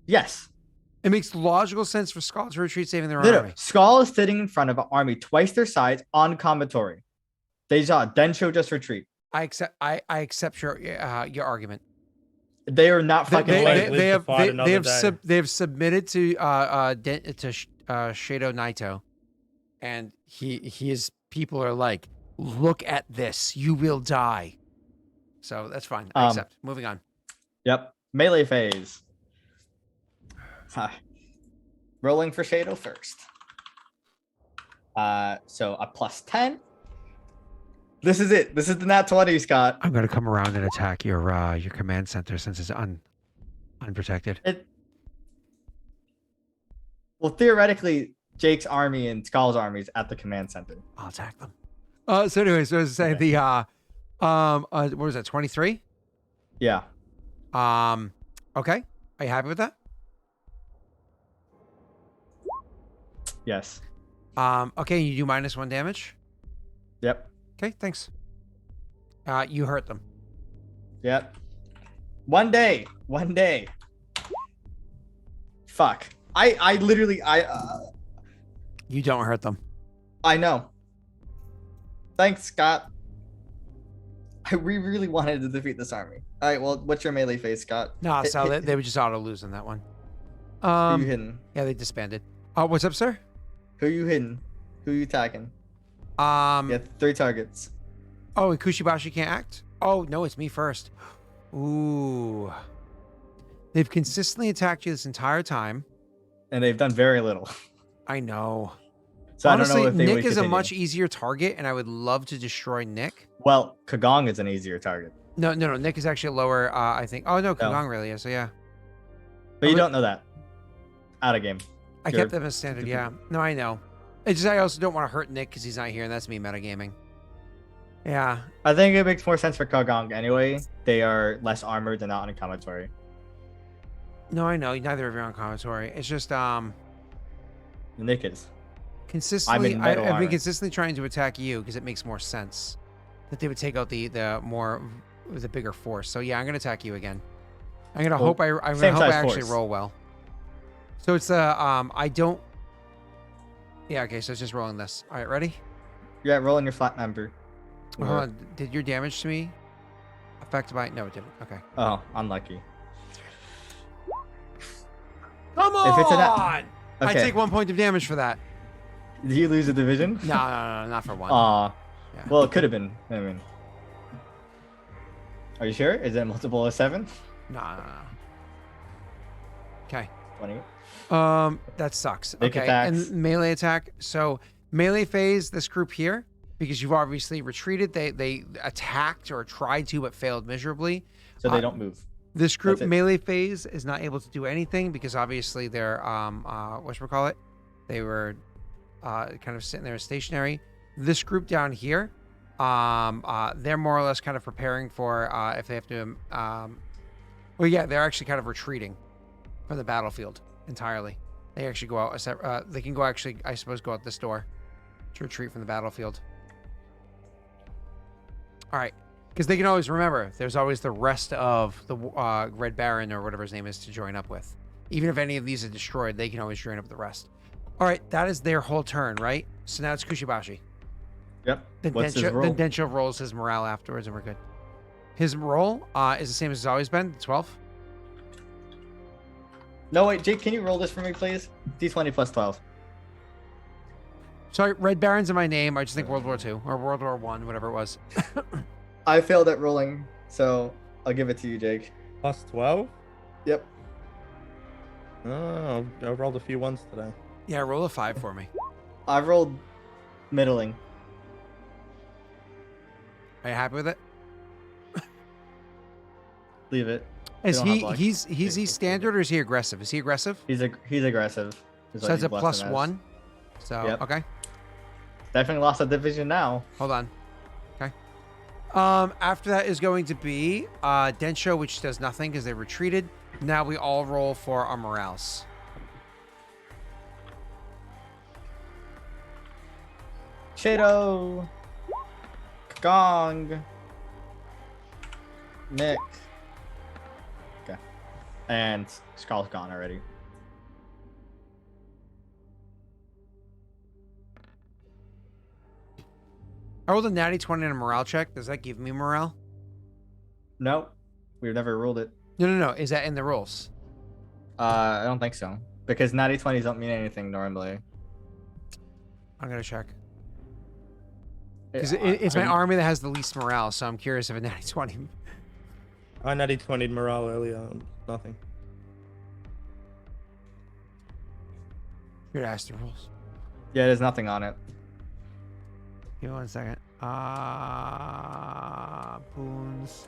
Yes. It makes logical sense for Skull to retreat saving their own No. army. Skull is sitting in front of an army twice their size on combatory. Deja, Densho just retreat. I accept your argument. They are not fucking They- playing. live to fight another day. they have submitted to Shado Naito, and his people are like, look at this, you will die. So that's fine. I accept. Moving on. Yep. Melee phase. Rolling for Shado first. So a +10. This is it. This is the nat 20, Scott. I'm gonna come around and attack your command center since it's unprotected. Well, theoretically, Jake's army and Skull's army is at the command center. I'll attack them. So anyway, so I was saying the what was that? 23. Yeah. Okay. Are you happy with that? Yes. Okay. You do -1 damage. Yep. Okay. Thanks. You hurt them. Yep. One day. Fuck. I literally You don't hurt them. I know. Thanks, Scott. We really wanted to defeat this army. All right. Well, what's your melee phase, Scott? No, Hit- so hit- they would just auto lose on that one. Who you hitting? Yeah, they disbanded. What's up, sir? Who you hitting? Who you attacking? Um, Yeah, 3 targets. Oh, and Kushibashi can't act? Oh, no, it's me first. Ooh. They've consistently attacked you this entire time. And they've done very little. I know. So Honestly, I don't know if they Nick would is a continue. much easier target, and I would love to destroy Nick. Well, Kagong is an easier target. No. Nick is actually lower, I think. Oh, no, Kagong really is, so yeah. But you would- don't know that. Out of game. I You're- kept them as standard, yeah. No, I know. It's just I also don't want to hurt Nick because he's not here, and that's me metagaming. Yeah. I think it makes more sense for Kagong anyway. They are less armored and not on a commatory. No, I know. Neither of you are on commentary. It's just, Nick is. consistently, in metal I've been armor. consistently trying to attack you because it makes more sense that they would take out the bigger force. So yeah, I'm gonna attack you again. I'm gonna Well, hope I same size actually force. roll well. So it's I don't. Yeah. Okay. So it's just rolling this. All right. Ready? Yeah, rolling your flat number. Hold on. Did your damage to me affect by? No, it didn't. Okay. Oh, unlucky. Come on! If it's I Okay. take 1 point of damage for that. Did you lose a division? No, not for one. Aw. Yeah. Well, it could have been. I mean. Are you sure? Is it a multiple of 7? No. Okay. 20. That sucks. Make Okay, attacks. and melee attack. So melee phase, this group here, because you've obviously retreated, they attacked or tried to but failed miserably. So they don't move. This group That's it. melee phase is not able to do anything because obviously they're whatchamacallit? They were kind of sitting there stationary. This group down here, they're more or less kind of preparing for if they have to. Well, yeah, they're actually kind of retreating from the battlefield entirely. They actually go out. They can go actually, I suppose, go out this door to retreat from the battlefield. All right, because they can always remember. There's always the rest of the Red Baron or whatever his name is to join up with. Even if any of these are destroyed, they can always join up with the rest. All right, that is their whole turn, right? So now it's Kushibashi. Yep. Then What's his roll? Then Densho rolls his morale afterwards, and we're good. His roll is the same as it's always been, 12. No, wait, Jake, can you roll this for me, please? D20 plus 12. Sorry, Red Baron's in my name. I just think World War II or World War I, whatever it was. I failed at rolling, so I'll give it to you, Jake. Plus 12? Yep. Oh, I rolled a few ones today. Yeah, roll a 5 for me. I rolled middling. Are you happy with it? Leave it. Is We don't have luck. he's he standard or is he aggressive? Is he aggressive? He's aggressive. is So what that's you a blessed plus him as. 1. So Yep. okay, Definitely lost a division now. hold on. Okay. After that is going to be Densho, which does nothing because they retreated. Now we all roll for our morales. Chido. Gong. Nick. Okay. And Skull's gone already. I rolled a natty 20 on a morale check. Does that give me morale? Nope. We've never ruled it. No. Is that in the rules? I don't think so. Because natty 20s don't mean anything normally. I'm gonna check. Because it's my army that has the least morale, so I'm curious if a natty 20. I natty 20'd morale earlier. Nothing. You'd ask the rules. Yeah, there's nothing on it. Give me 1 second. Boons.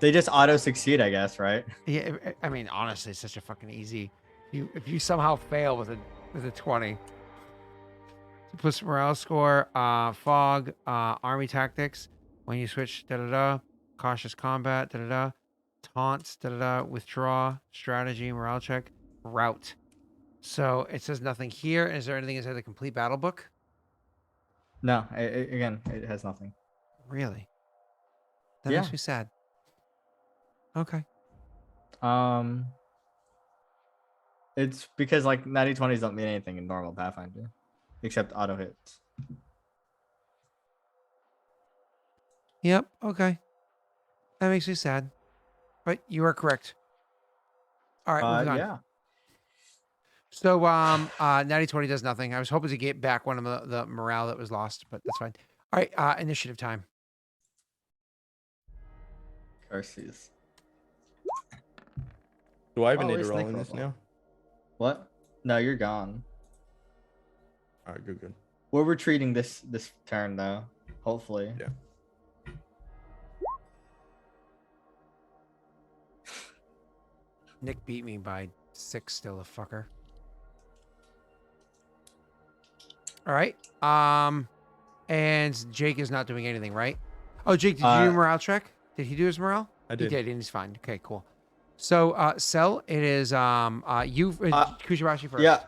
They just auto succeed, I guess, right? Yeah, I mean, honestly, it's such a fucking easy. If you somehow fail with a 20, plus morale score, fog, army tactics. When you switch, cautious combat, taunts, withdraw, strategy, morale check, route. So it says nothing here. Is there anything inside the complete battle book? No, it has nothing. Really? That Yeah. makes me sad. Okay. It's because like natty 20s don't mean anything in normal Pathfinder, except auto hits. Yep. Okay. That makes me sad. But you are correct. All right. Moving on. Yeah. So, natty 20 does nothing. I was hoping to get back one of the morale that was lost, but that's fine. All right. Initiative time. Curses. Do I even Oh, need to where's roll Nick in this roll? now? What? No, you're gone. Alright, good. We're retreating this turn though. Hopefully. Yeah. Nick beat me by 6 still, a fucker. All right. And Jake is not doing anything, right? Oh, Jake, did you do a morale check? Did he do his morale? I did. He did, and he's fine. Okay, cool. So, Cell, it is Kushibashi first. Yeah,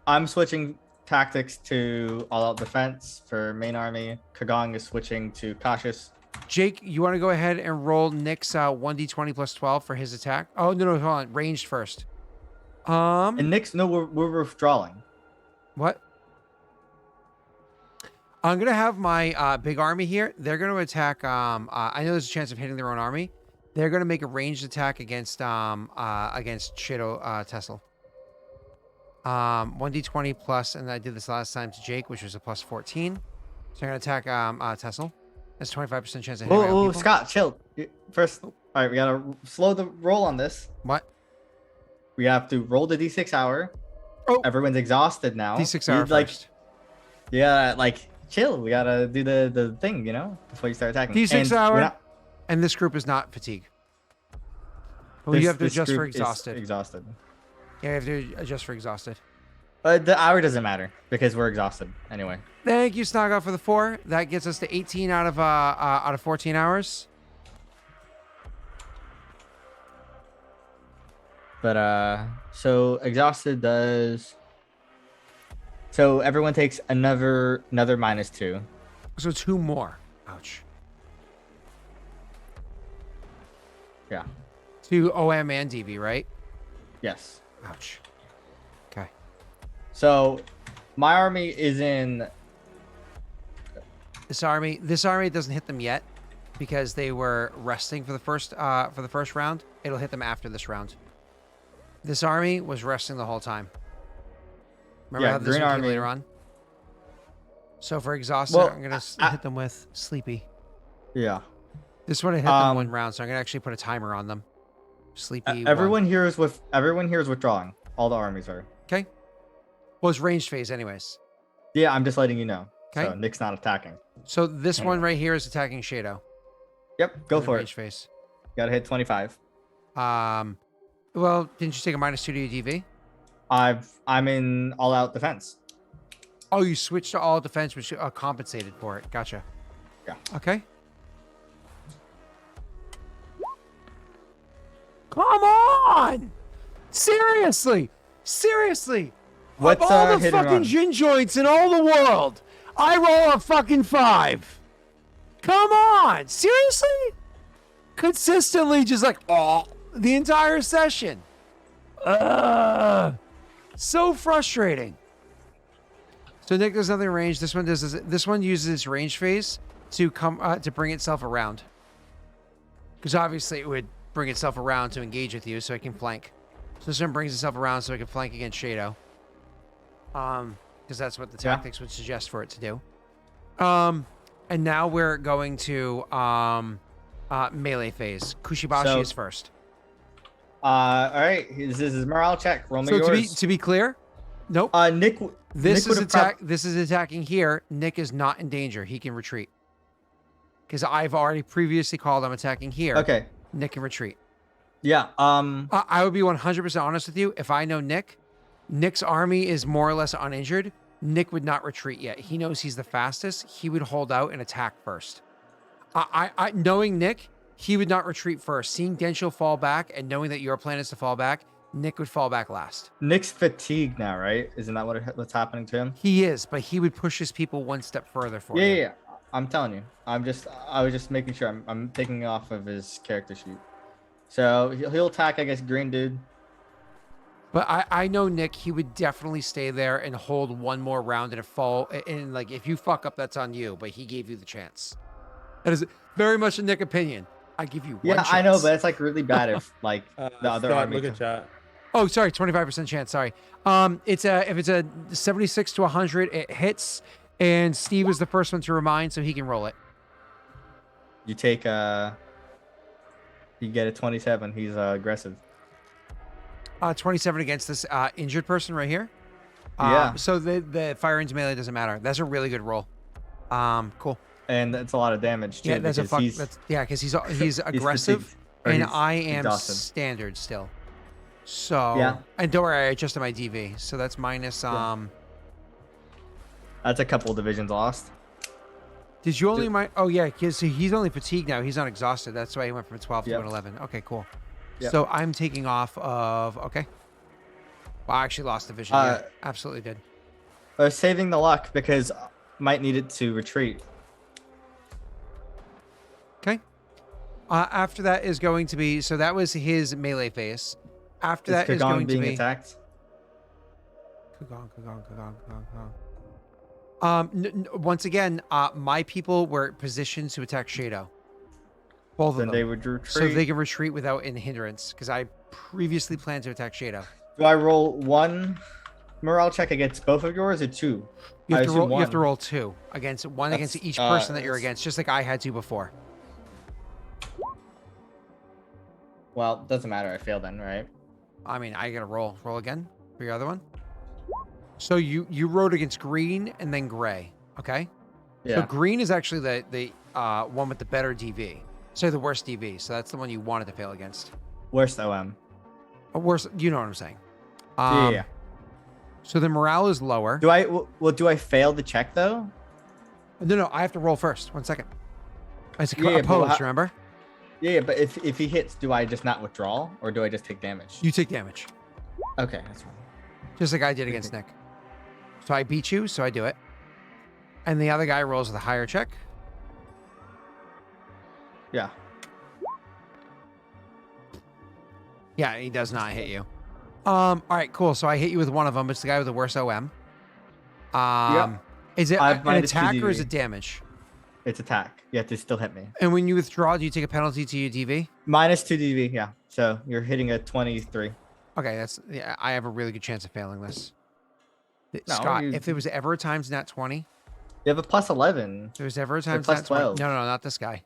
I'm switching tactics to all-out defense for main army. Kagong is switching to cautious. Jake, you want to go ahead and roll Nick's 1d20 plus 12 for his attack? Oh, no, hold on. Ranged first. And Nick's we're withdrawing. What? I'm gonna have my big army here. They're gonna attack. I know there's a chance of hitting their own army. They're gonna make a ranged attack against Shido Tessel. 1d20 plus, and I did this last time to Jake, which was a plus 14. So I'm gonna attack Tessel. That's 25% chance of hitting my own Whoa, people. Scott, chill. First, all right, we gotta slow the roll on this. What? We have to roll the d6 hour. Oh. Everyone's exhausted now. D6 hour Like, first. yeah, like chill. We gotta do the thing, before you start attacking. D6 And hour. we're not- And this group is not fatigued. Well, you have to this adjust for group is exhausted. Exhausted. Yeah, you have to adjust for exhausted. The hour doesn't matter because we're exhausted anyway. Thank you, Snoggoff, for the 4. That gets us to 18 out of 14 hours. But so exhausted does. So everyone takes another -2. So 2 more. Ouch. Yeah. 2 OM and DV, right? Yes. Ouch. Okay. So my army is in. This army doesn't hit them yet because they were resting for the first round. It'll hit them after this round. This army was resting the whole time. Remember how this Green one came Army. later on? So for exhausted, Well, I'm gonna hit them with sleepy. Yeah. This one I hit them 1 round, so I'm gonna actually put a timer on them. Sleepy. Everyone here is withdrawing. All the armies are. Okay. Well, it's ranged phase, anyways. Yeah, I'm just letting you know. Okay. So Nick's not attacking. So this one right here is attacking Shadow. Yep. Go in the for ranged it. phase. Gotta hit 25. Well, didn't you take a -2 to your DV? I'm in all out defense. Oh, you switched to all defense, which compensated for it. Gotcha. Yeah. Okay. Come on! Seriously! What's of all the hit and fucking run? gin joints in all the world, I roll a fucking 5. Come on! Seriously? Consistently just like, oh, the entire session. So frustrating. So Nick does nothing range. This one uses its range phase to bring itself around. Because obviously it would bring itself around to engage with you so it can flank. So this one brings itself around so it can flank against Shadow. Because that's what the tactics would suggest for it to do. And now we're going to melee phase. Kushibashi is first. All right. This is morale check. Roll me So yours. to be clear, nope. Nick. This Nick is would've prob- This is attacking here. Nick is not in danger. He can retreat. Because I've already previously called him attacking here. Okay. Nick can retreat. Yeah. I would be 100% honest with you. If I know Nick's army is more or less uninjured. Nick would not retreat yet. He knows he's the fastest. He would hold out and attack first. I knowing Nick, he would not retreat first. Seeing Densho fall back and knowing that your plan is to fall back, Nick would fall back last. Nick's fatigued now, right? Isn't that what's happening to him? He is, but he would push his people one step further for you. Yeah. I'm telling you. I was just making sure. I'm taking off of his character sheet. So he'll attack, I guess, green dude. But I know Nick, he would definitely stay there and hold one more round in a fall. And like, if you fuck up, that's on you. But he gave you the chance. That is very much a Nick opinion. I give you one chance. I know, but it's like really bad if like the other Scott, army. look at chat. Oh, sorry, 25% chance. Sorry. If it's a 76 to 100, it hits. And Steve is the first one to remind, so he can roll it. You take you get a 27. He's aggressive. 27 against this injured person right here. Yeah. So the fire into melee doesn't matter. That's a really good roll. Cool. And that's a lot of damage too. Yeah, that's a because fuck. he's- Because he's aggressive, fatigued, or and he's I am exhausted. standard still. So Yeah. and don't worry, I adjusted my DV, so that's minus. That's a couple divisions lost. Did you only my? Oh yeah, because he's only fatigued now. He's not exhausted. That's why he went from a 12 to Yep. an 11. Okay, cool. Yep. So I'm taking off of okay. Well, I actually lost division. Yeah, absolutely did. I was saving the luck because might need it to retreat. Okay. After that is going to be so that was his melee phase. After that is going being to be attacked. Once again, my people were positioned to attack Shadow. Both of Then them. they would retreat. So they can retreat without any hindrance, because I previously planned to attack Shadow. Do I roll one morale check against both of yours or two? You I have, to roll, assume you have to one. roll two against one That's, against each person that you're that's- against, just like I had to before. Well, doesn't matter. I failed then, right? I mean, I gotta roll again for your other one. So you rode against green and then gray, okay? Yeah. So green is actually the one with the better DV. So the worst DV. So that's the one you wanted to fail against. Worst OM. Or worse, you know what I'm saying. Yeah. So the morale is lower. Do I? Well, do I fail the check though? No, I have to roll first. 1 second. It's Yeah, but opposed, remember? Yeah, but if he hits, do I just not withdraw, or do I just take damage? You take damage. Okay, that's fine. Just like I did against Nick. So I beat you, so I do it. And the other guy rolls with a higher check. Yeah. Yeah, he does not hit you. All right, cool. So I hit you with one of them. It's the guy with the worst OM. Yep. Is it I have an minus attack or is 2d8. it damage? It's attack. You have to still hit me. And when you withdraw, do you take a penalty to your DV? Minus 2 DV, yeah. So you're hitting a 23. Okay, that's yeah. I have a really good chance of failing this. No, Scott, you- if there was ever a times nat 20, You have a plus 11. there was ever a times plus nat 20. 12. No, not this guy.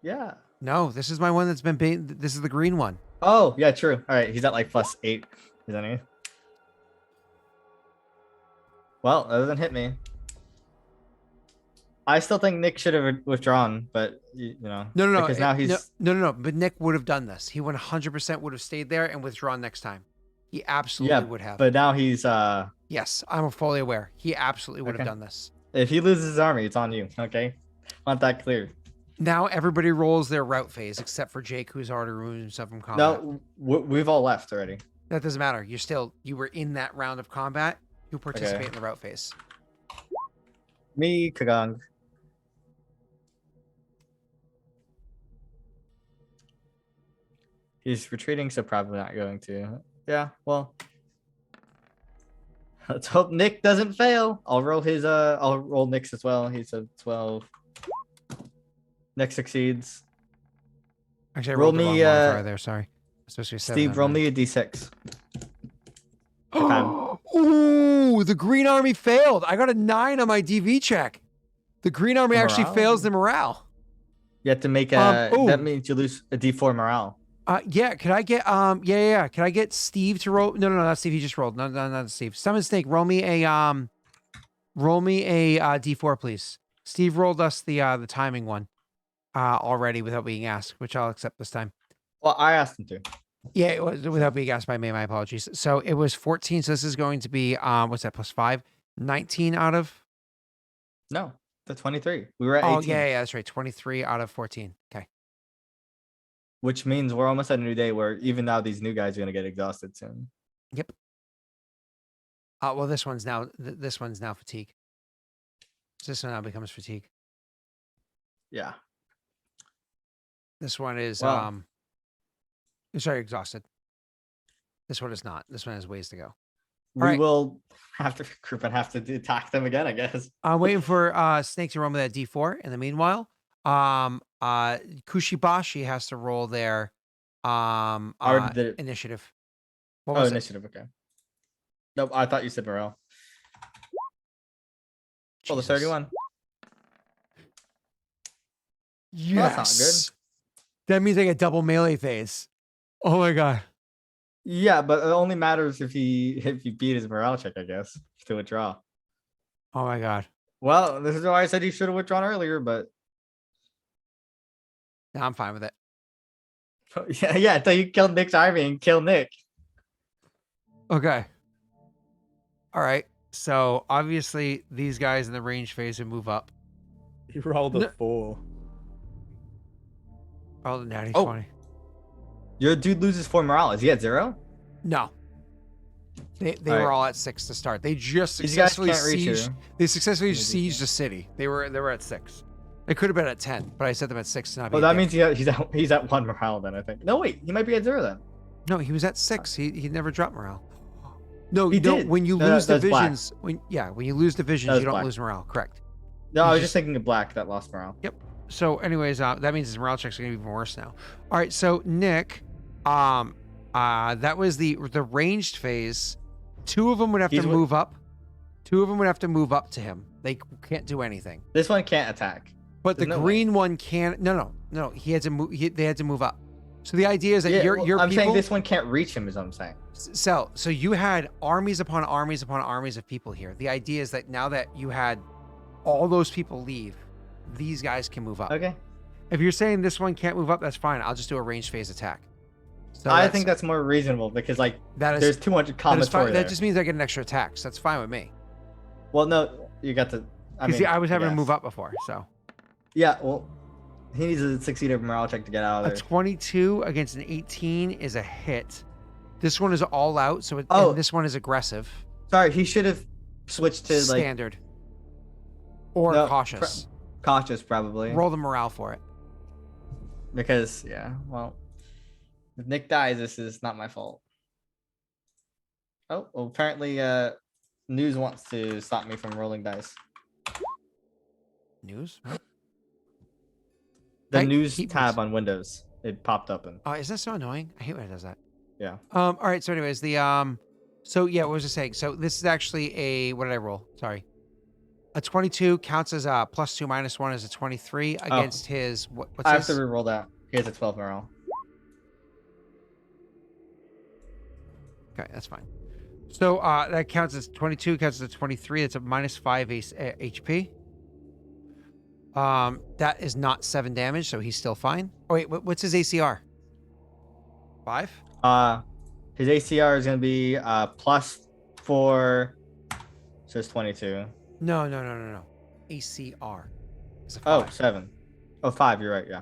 Yeah. No, this is my one that's been this is the green one. Oh, yeah, true. All right, he's at like plus 8. Isn't he? Well, that doesn't hit me. I still think Nick should have withdrawn, but you know. No. Because now he's. No. But Nick would have done this. He 100% would have stayed there and withdrawn next time. He absolutely Yeah, would have. but now he's. Yes, I'm fully aware. He absolutely would have Okay. done this. If he loses his army, it's on you. Okay, want that clear. Now everybody rolls their route phase except for Jake, who's already removed himself from combat. No, we've all left already. That doesn't matter. You were in that round of combat. You participate Okay. in the route phase. Me, Kagang. He's retreating, so probably not going to. Yeah, well. Let's hope Nick doesn't fail. I'll roll his I'll roll Nick's as well. He's a 12. Nick succeeds. Actually, I Roll rolled the wrong me, modifier there. Sorry. It's supposed to be a 7 Steve, on roll mine. me a D6. Ooh, the green army failed. I got a 9 on my DV check. The green army actually Morale? fails the morale. You have to make a ooh. that means you lose a D4 morale. Yeah, could I get yeah. Could I get Steve to roll? No, not Steve. He just rolled. No, not Steve. Summon Snake. Roll me a D4, please. Steve rolled us the timing one already without being asked, which I'll accept this time. Well, I asked him to. Yeah, it was without being asked by me. My apologies. So it was 14. So this is going to be what's that? Plus 5, 19 out of. No, the 23. We were at 18. Oh yeah, that's right. 23 out of 14. Okay. Which means we're almost at a new day where even now these new guys are gonna get exhausted soon. Yep. Well, this one's now fatigue. This one now becomes fatigue. Yeah. This one is Wow. sorry, exhausted. This one is not. This one has ways to go. We right. will have to group and have to attack them again, I guess. I'm waiting for Snake to roll me that D4. In the meanwhile, Kushibashi has to roll their already did it. initiative. What Oh, was it? initiative. Okay. Nope, I thought you said morale. Oh, the Jesus. 31. Yes. Well, that's not good. That means I get double melee phase. Oh my god. Yeah, but it only matters if he beat his morale check, I guess, to withdraw. Oh my god. Well, this is why I said he should have withdrawn earlier, but No, I'm fine with it. yeah, until you kill Nick's army and kill Nick. Okay. All right. So obviously these guys in the range phase would move up. He rolled a No. 4. Oh, the natty Oh. 20. Your dude loses 4 morale. Is he at 0? No. They All right. were all at 6 to start. They just These guys successfully can't reach sieged. you. They successfully Maybe. sieged the city. They were at 6. They could have been at 10, but I set them at 6 to not be Well, a that dick. means he's at 1 morale then, I think. No, wait, he might be at 0 then. No, he was at 6. He never dropped morale. No, He you don't. did. When you No, lose that's black. divisions, when you lose divisions, That was you don't black. lose morale. Correct. No, You I was just- just thinking of black that lost morale. So, anyways, that means his morale checks are gonna be even worse now. All right, so Nick, that was the ranged phase. 2 of them would have He's to wi- move up. 2 of them would have to move up to him. They can't do anything. This one can't attack. But There's the no way. green one can. No. He had to move. They had to move up. So the idea is that Yeah, your well, I'm people. saying this one can't reach him, is what I'm saying. So you had armies upon armies upon armies of people here. The idea is that now that you had all those people leave, these guys can move up. Okay. If you're saying this one can't move up, that's fine. I'll just do a ranged phase attack. So I think that's more reasonable because like that is there's too much that is combinatory fine. there. That just means I get an extra attack. So that's fine with me. Well, no, you got to. I Because mean, I was having to yes. move up before. So Yeah, well, he needs to succeed a morale check to get out of a there. 22 against an 18 is a hit. This one is all out. So Oh. and this one is aggressive. Sorry, he should have switched to like Standard. Or No, cautious. cautious, probably. Roll the morale for it. Because yeah, well, if Nick dies, this is not my fault. Oh, well, apparently, News wants to stop me from rolling dice. News? What? The Hey, news keep tab this. on Windows, it popped up and Oh, is that so annoying? I hate when it does that. yeah. All right. So, anyways, so yeah, what was I saying? So this is actually a what did I roll? Sorry, a 22 counts as a +2 -1 is a 23 against his what's I his? have to re-roll that. He has a 12 morale. Okay, that's fine. So that counts as 22 counts as a 23. That's a -5 HP. That is not 7 damage, so he's still fine. Oh wait, what's his ACR? 5? His ACR is gonna be +4, so it's 22. No. ACR. It's a Oh, 5. 7. Oh, 5. You're right. Yeah.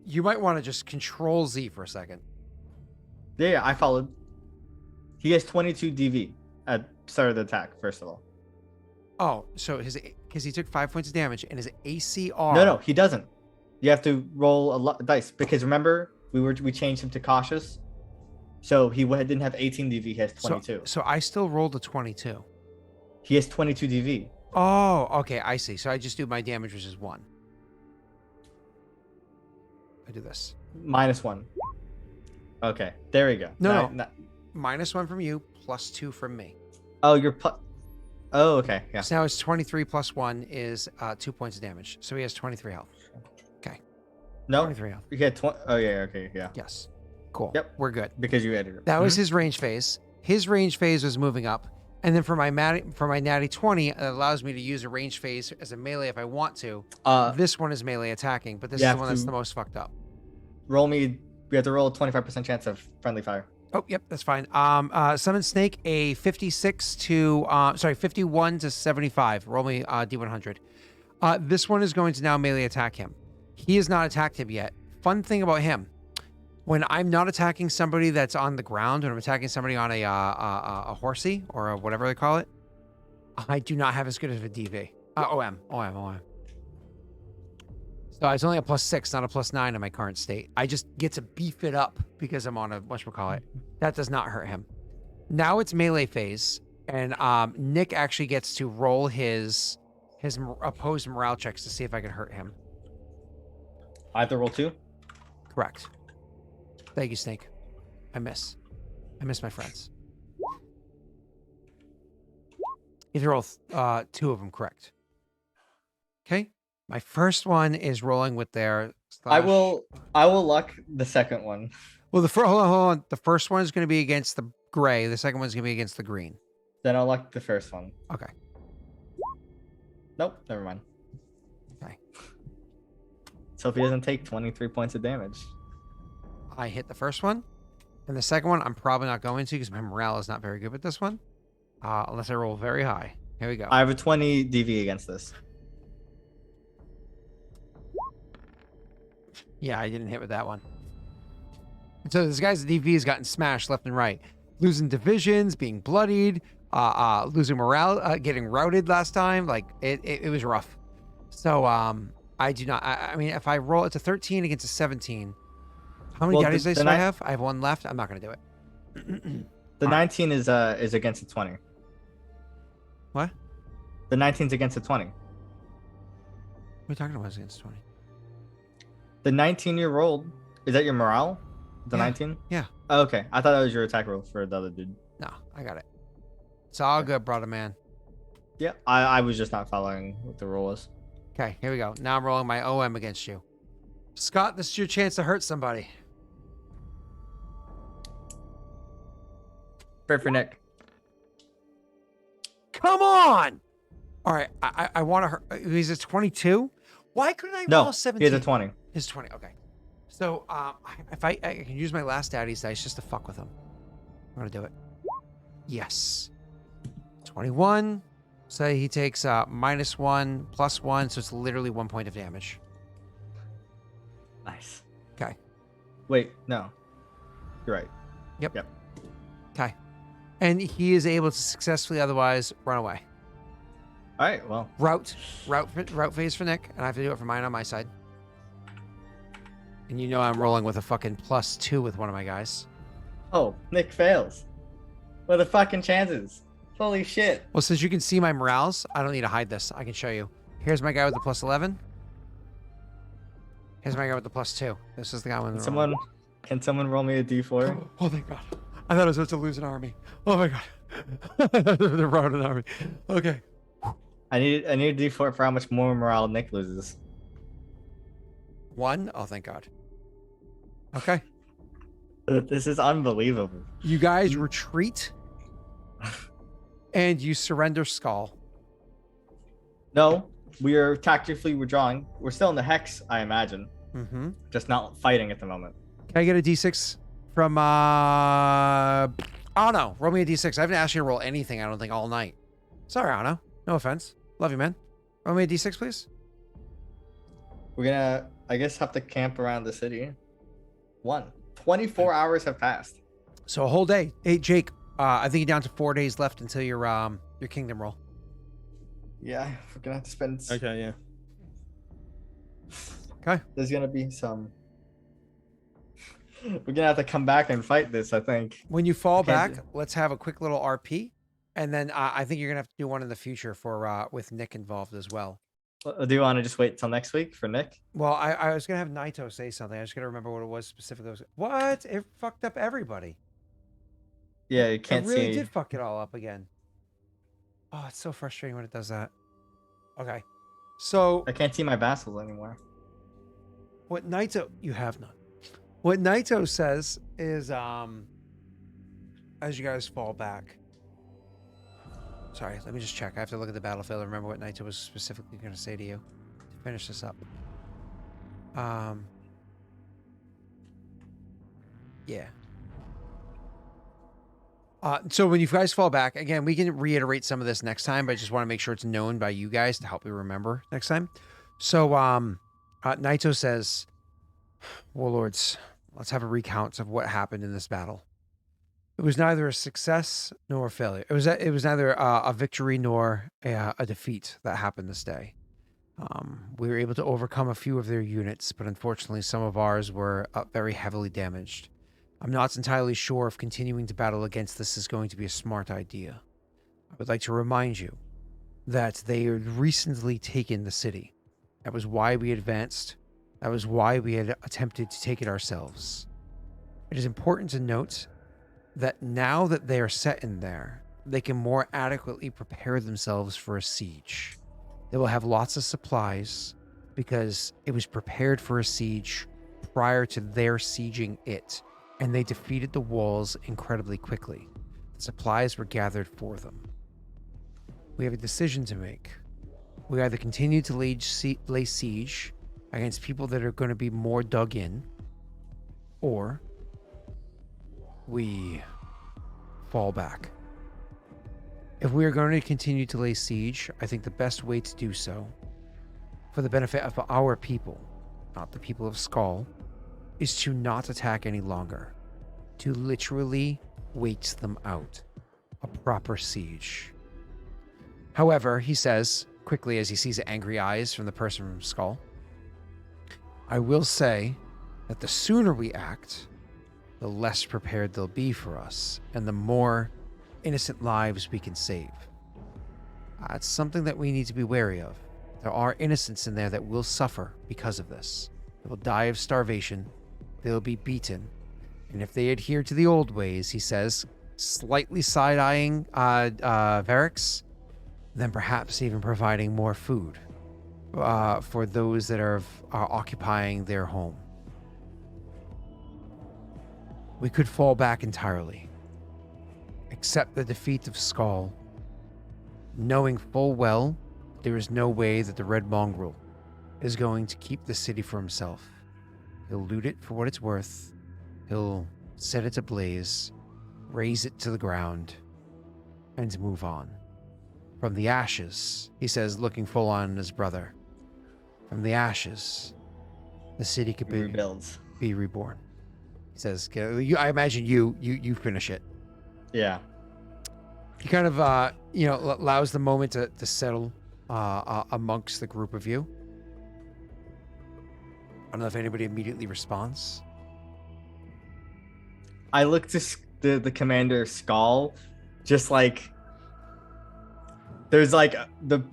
You might want to just Control Z for a second. Yeah, I followed. He has 22 DV at start of the attack. First of all. Oh, so because he took 5 points of damage and his ACR. No, he doesn't. You have to roll a lot dice because remember we changed him to cautious, so he didn't have 18 DV. He has 22. So I still rolled a 22. He has 22 DV. Oh, okay, I see. So I just do my damage, which is 1. I do this. -1. Okay, there we go. No. No. -1 from you, +2 from me. Oh, you're. Oh, okay. Yeah. So now it's 23 + 1 is 2 points of damage. So he has 23 health. No. 23 health. You had 20. Oh yeah. Okay. Yeah. Yes. Cool. Yep. We're good. Because you added it. That was his range phase. His range phase was moving up. And then for my natty 20, it allows me to use a range phase as a melee if I want to. This one is melee attacking, but this is the one that's the most fucked up. Roll me. We have to roll a 25% chance of friendly fire. Oh, yep, that's fine. Summon Snake, a 51 to 75. Roll me D100. This one is going to now melee attack him. He has not attacked him yet. Fun thing about him, when I'm not attacking somebody that's on the ground, when I'm attacking somebody on a horsey or whatever they call it, I do not have as good of a DV. OM. So it's only a +6, not a +9 in my current state. I just get to beef it up because I'm on a whatchamacallit. That does not hurt him. Now it's melee phase, and Nick actually gets to roll his opposed morale checks to see if I can hurt him. I have to roll 2. Correct. Thank you, Snake. I miss my friends. You have to roll 2 of them correct. Okay. My first one is rolling with their. I will luck the second one. Well, hold on. The first one is going to be against the gray. The second one is going to be against the green. Then I'll luck the first one. Okay. Nope, never mind. Okay. So if he doesn't take 23 points of damage. I hit the first one, and the second one I'm probably not going to because my morale is not very good with this one, unless I roll very high. Here we go. I have a 20 DV against this. Yeah, I didn't hit with that one. And so this guy's DV has gotten smashed left and right, losing divisions, being bloodied, losing morale, getting routed last time. Like it was rough. So I do not. I mean, if I roll, it's a 13 against a 17. How many daddies dice do I have? I have 1 left. I'm not going to do it. The 19 is against the 20. What? The 19's against the 20. What are you talking about against 20? The 19 you rolled, is that your morale? The 19? Yeah. Oh, okay. I thought that was your attack roll for the other dude. No, I got it. It's all good, brother man. Yeah, I was just not following what the roll was. Okay, here we go. Now I'm rolling my OM against you. Scott, this is your chance to hurt somebody. Fair for Nick. Come on! All right, I want to hurt. He's a 22? Why couldn't I roll No, a 17? he has a 20. He's 20, okay. So if I can use my last daddy's dice just to fuck with him. I'm gonna do it. Yes. 21. So he takes -1, +1, so it's literally 1 point of damage. Nice. Okay. Wait, no. You're right. Yep. Yep. Okay. And he is able to successfully otherwise run away. All right. Well, Route phase for Nick, and I have to do it for mine on my side. And you know I'm rolling with a fucking +2 with one of my guys. oh, Nick fails. What are the fucking chances? Holy shit. Well, since you can see my morales, I don't need to hide this. I can show you. Here's my guy with the +11. Here's my guy with the +2. This is the guy with the Can someone roll me a d4? Oh, thank God. I thought I was about to lose an army. Oh my God. They're running an army. Okay. I need a d4 for how much more morale Nick loses. 1. Oh, thank God. Okay. This is unbelievable. You guys retreat and you surrender Skull. No, we are tactically withdrawing. We're still in the hex, I imagine. Mm-hmm. Just not fighting at the moment. Can I get a d6 from Ano? Roll me a d6. I haven't asked you to roll anything, I don't think, all night. Sorry, Ano. No offense. Love you, man. Roll me a d6, please. We're gonna, I guess, have to camp around the city. 24 hours have passed. So a whole day. Hey, Jake, I think you're down to 4 days left until your kingdom roll. Yeah, we're gonna have to spend. Okay, yeah. Okay. There's gonna be some. We're gonna have to come back and fight this, I think. When you fall Can't back, let's have a quick little RP. And then I think you're going to have to do one in the future for with Nick involved as well. Do you want to just wait till next week for Nick? Well, I was going to have Naito say something. I just got to remember what it was specifically. What? It fucked up everybody. Yeah, you can't It really see. did fuck it all up again. Oh, it's so frustrating when it does that. Okay. So I can't see my vassals anymore. what Naito, you have none. What Naito says is, as you guys fall back. Sorry, let me just check. I have to look at the battlefield and remember what Naito was specifically going to say to you to finish this up. Yeah. So when you guys fall back, again, we can reiterate some of this next time, but I just want to make sure it's known by you guys to help you remember next time. So Naito says, Warlords, let's have a recount of what happened in this battle. It was neither a success nor a failure. It was neither a victory nor a defeat that happened this day. We were able to overcome a few of their units, but unfortunately some of ours were very heavily damaged. I'm not entirely sure if continuing to battle against this is going to be a smart idea. I would like to remind you that they had recently taken the city. That was why we advanced. That was why we had attempted to take it ourselves. It is important to note that now that they are set in there, they can more adequately prepare themselves for a siege. They will have lots of supplies because it was prepared for a siege prior to their sieging it, and they defeated the walls incredibly quickly. The supplies were gathered for them. We have a decision to make. We either continue to lay siege against people that are going to be more dug in, or we fall back. If we are going to continue to lay siege, I think the best way to do so, for the benefit of our people, not the people of Skull, is to not attack any longer. To literally wait them out. A proper siege. However, he says, quickly as he sees angry eyes from the person from Skull, I will say that the sooner we act, the less prepared they'll be for us, and the more innocent lives we can save. It's something that we need to be wary of. There are innocents in there that will suffer because of this. They will die of starvation. They will be beaten. And if they adhere to the old ways, he says, slightly side-eyeing Varix, then perhaps even providing more food for those that are occupying their home. We could fall back entirely, accept the defeat of Skull, knowing full well there is no way that the Red Mongrel is going to keep the city for himself. He'll loot it for what it's worth. He'll set it ablaze, raze it to the ground, and move on. From the ashes, he says, looking full on his brother, from the ashes, the city could be reborn. He says, I imagine you finish it. Yeah. He kind of, allows the moment to settle amongst the group of you. I don't know if anybody immediately responds. I look to the commander Skull, just like there's like a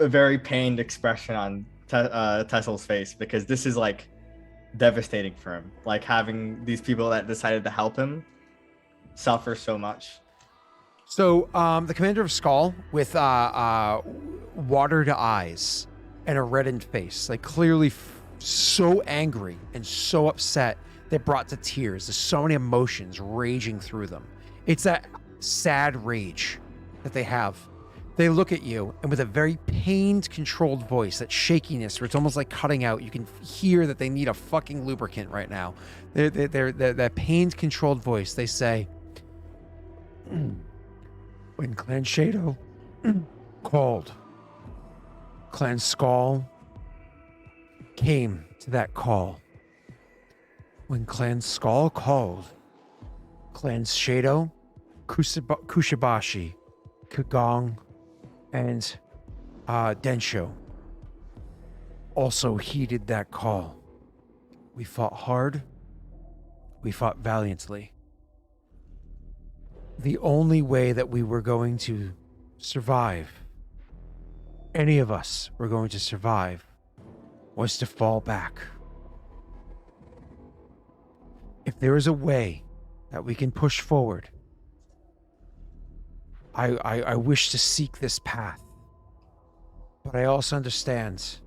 very pained expression on Tessel's face, because this is like devastating for him. Like having these people that decided to help him suffer so much. So the commander of Skull with watered eyes and a reddened face, like clearly so angry and so upset that brought to tears. There's so many emotions raging through them. It's that sad rage that they have. They look at you, and with a very pained, controlled voice, that shakiness where it's almost like cutting out, you can hear that they need a fucking lubricant right now. They're that pained, controlled voice, they say, when Clan Shadow called, Clan Skull came to that call. When Clan Skull called, Clan Shadow, Kushibashi, Kagong, and Densho also heeded that call. We fought hard. We fought valiantly. The only way that we were going to survive, any of us were going to survive, was to fall back. If there is a way that we can push forward, I wish to seek this path. But I also understand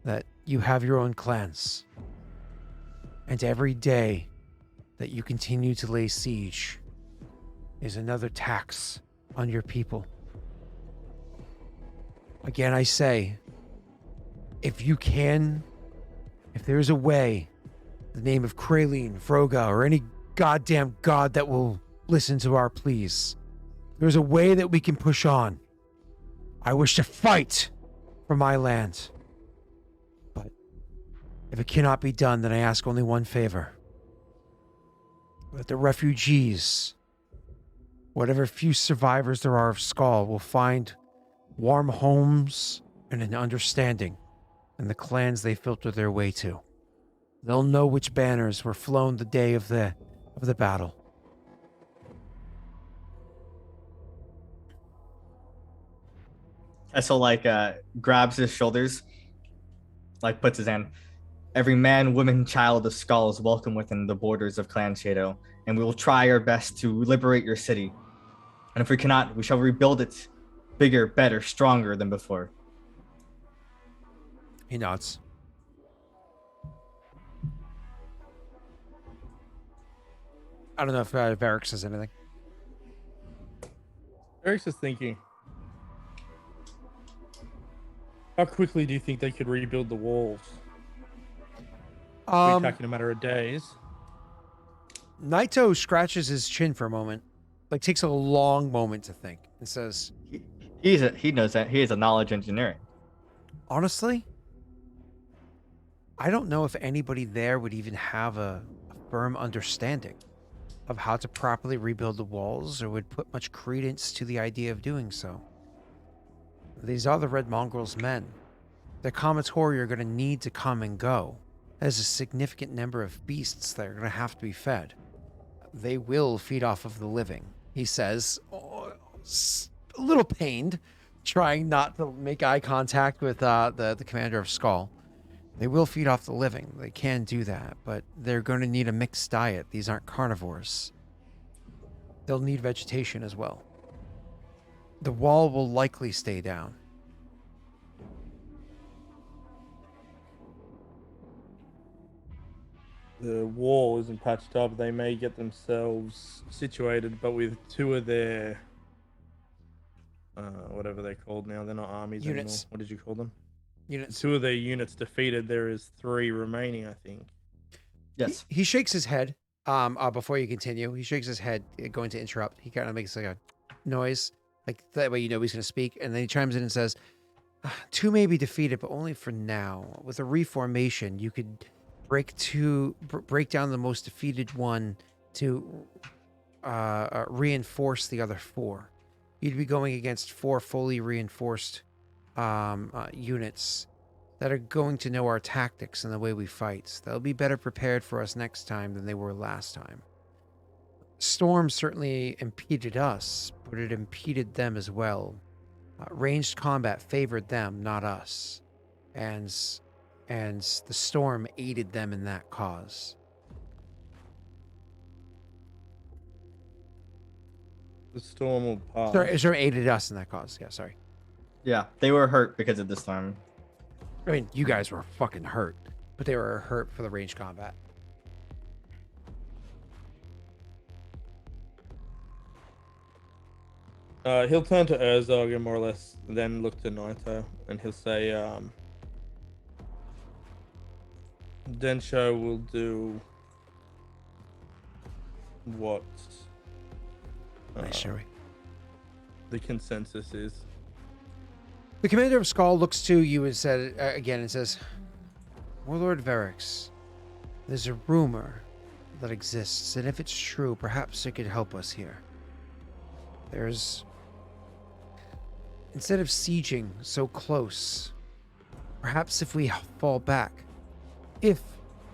that you have your own clans. And every day that you continue to lay siege is another tax on your people. Again, I say, if there is a way, the name of Kraline, Vroga, or any goddamn god that will listen to our pleas, there's a way that we can push on. I wish to fight for my land. But if it cannot be done, then I ask only one favor. That the refugees, whatever few survivors there are of Skull, will find warm homes and an understanding in the clans they filter their way to. They'll know which banners were flown the day of the battle. Tessel grabs his shoulders, puts his hand. Every man, woman, child of Skull is welcome within the borders of Clan Shadow, and we will try our best to liberate your city. And if we cannot, we shall rebuild it bigger, better, stronger than before. He nods. I don't know if Varric says anything. Eric's just thinking. How quickly do you think they could rebuild the walls? We're talking a matter of days. Naito scratches his chin for a moment, takes a long moment to think, and says, He knows that. He is a knowledge engineering. honestly, I don't know if anybody there would even have a firm understanding of how to properly rebuild the walls, or would put much credence to the idea of doing so. These are the Red Mongrel's men. The Commissary are going to need to come and go. There's a significant number of beasts that are going to have to be fed. They will feed off of the living, he says, a little pained, trying not to make eye contact with the commander of Skull. They will feed off the living. They can do that, but they're going to need a mixed diet. These aren't carnivores. They'll need vegetation as well. The wall will likely stay down. The wall isn't patched up. They may get themselves situated, but with two of their whatever they're called now, they're not armies Units. anymore. What did you call them? Units. Two of their units defeated. There is 3 remaining, I think. Yes. He shakes his head. Before you continue, he shakes his head, going to interrupt. He kind of makes like a noise, like that way you know he's going to speak, and then he chimes in and says, "Two may be defeated, but only for now. With a reformation, you could break down the most defeated one to reinforce the other four. You'd be going against four fully reinforced units that are going to know our tactics and the way we fight. They'll be better prepared for us next time than they were last time. Storm certainly impeded us, but it impeded them as well. Ranged combat favored them, not us, and the storm aided them in that cause." The storm will pass. Sorry, storm aided us in that cause. Yeah, sorry. Yeah, they were hurt because of the storm. I mean, you guys were fucking hurt, but they were hurt for the ranged combat. He'll turn to Urzog and more or less then look to Naito, and he'll say, Densho will do what Nice, shall we? the consensus is. The commander of Skull looks to you and said again and says, "Warlord Verix, there's a rumor that exists, and if it's true, perhaps it could help us here. Instead of sieging so close, perhaps if we fall back, if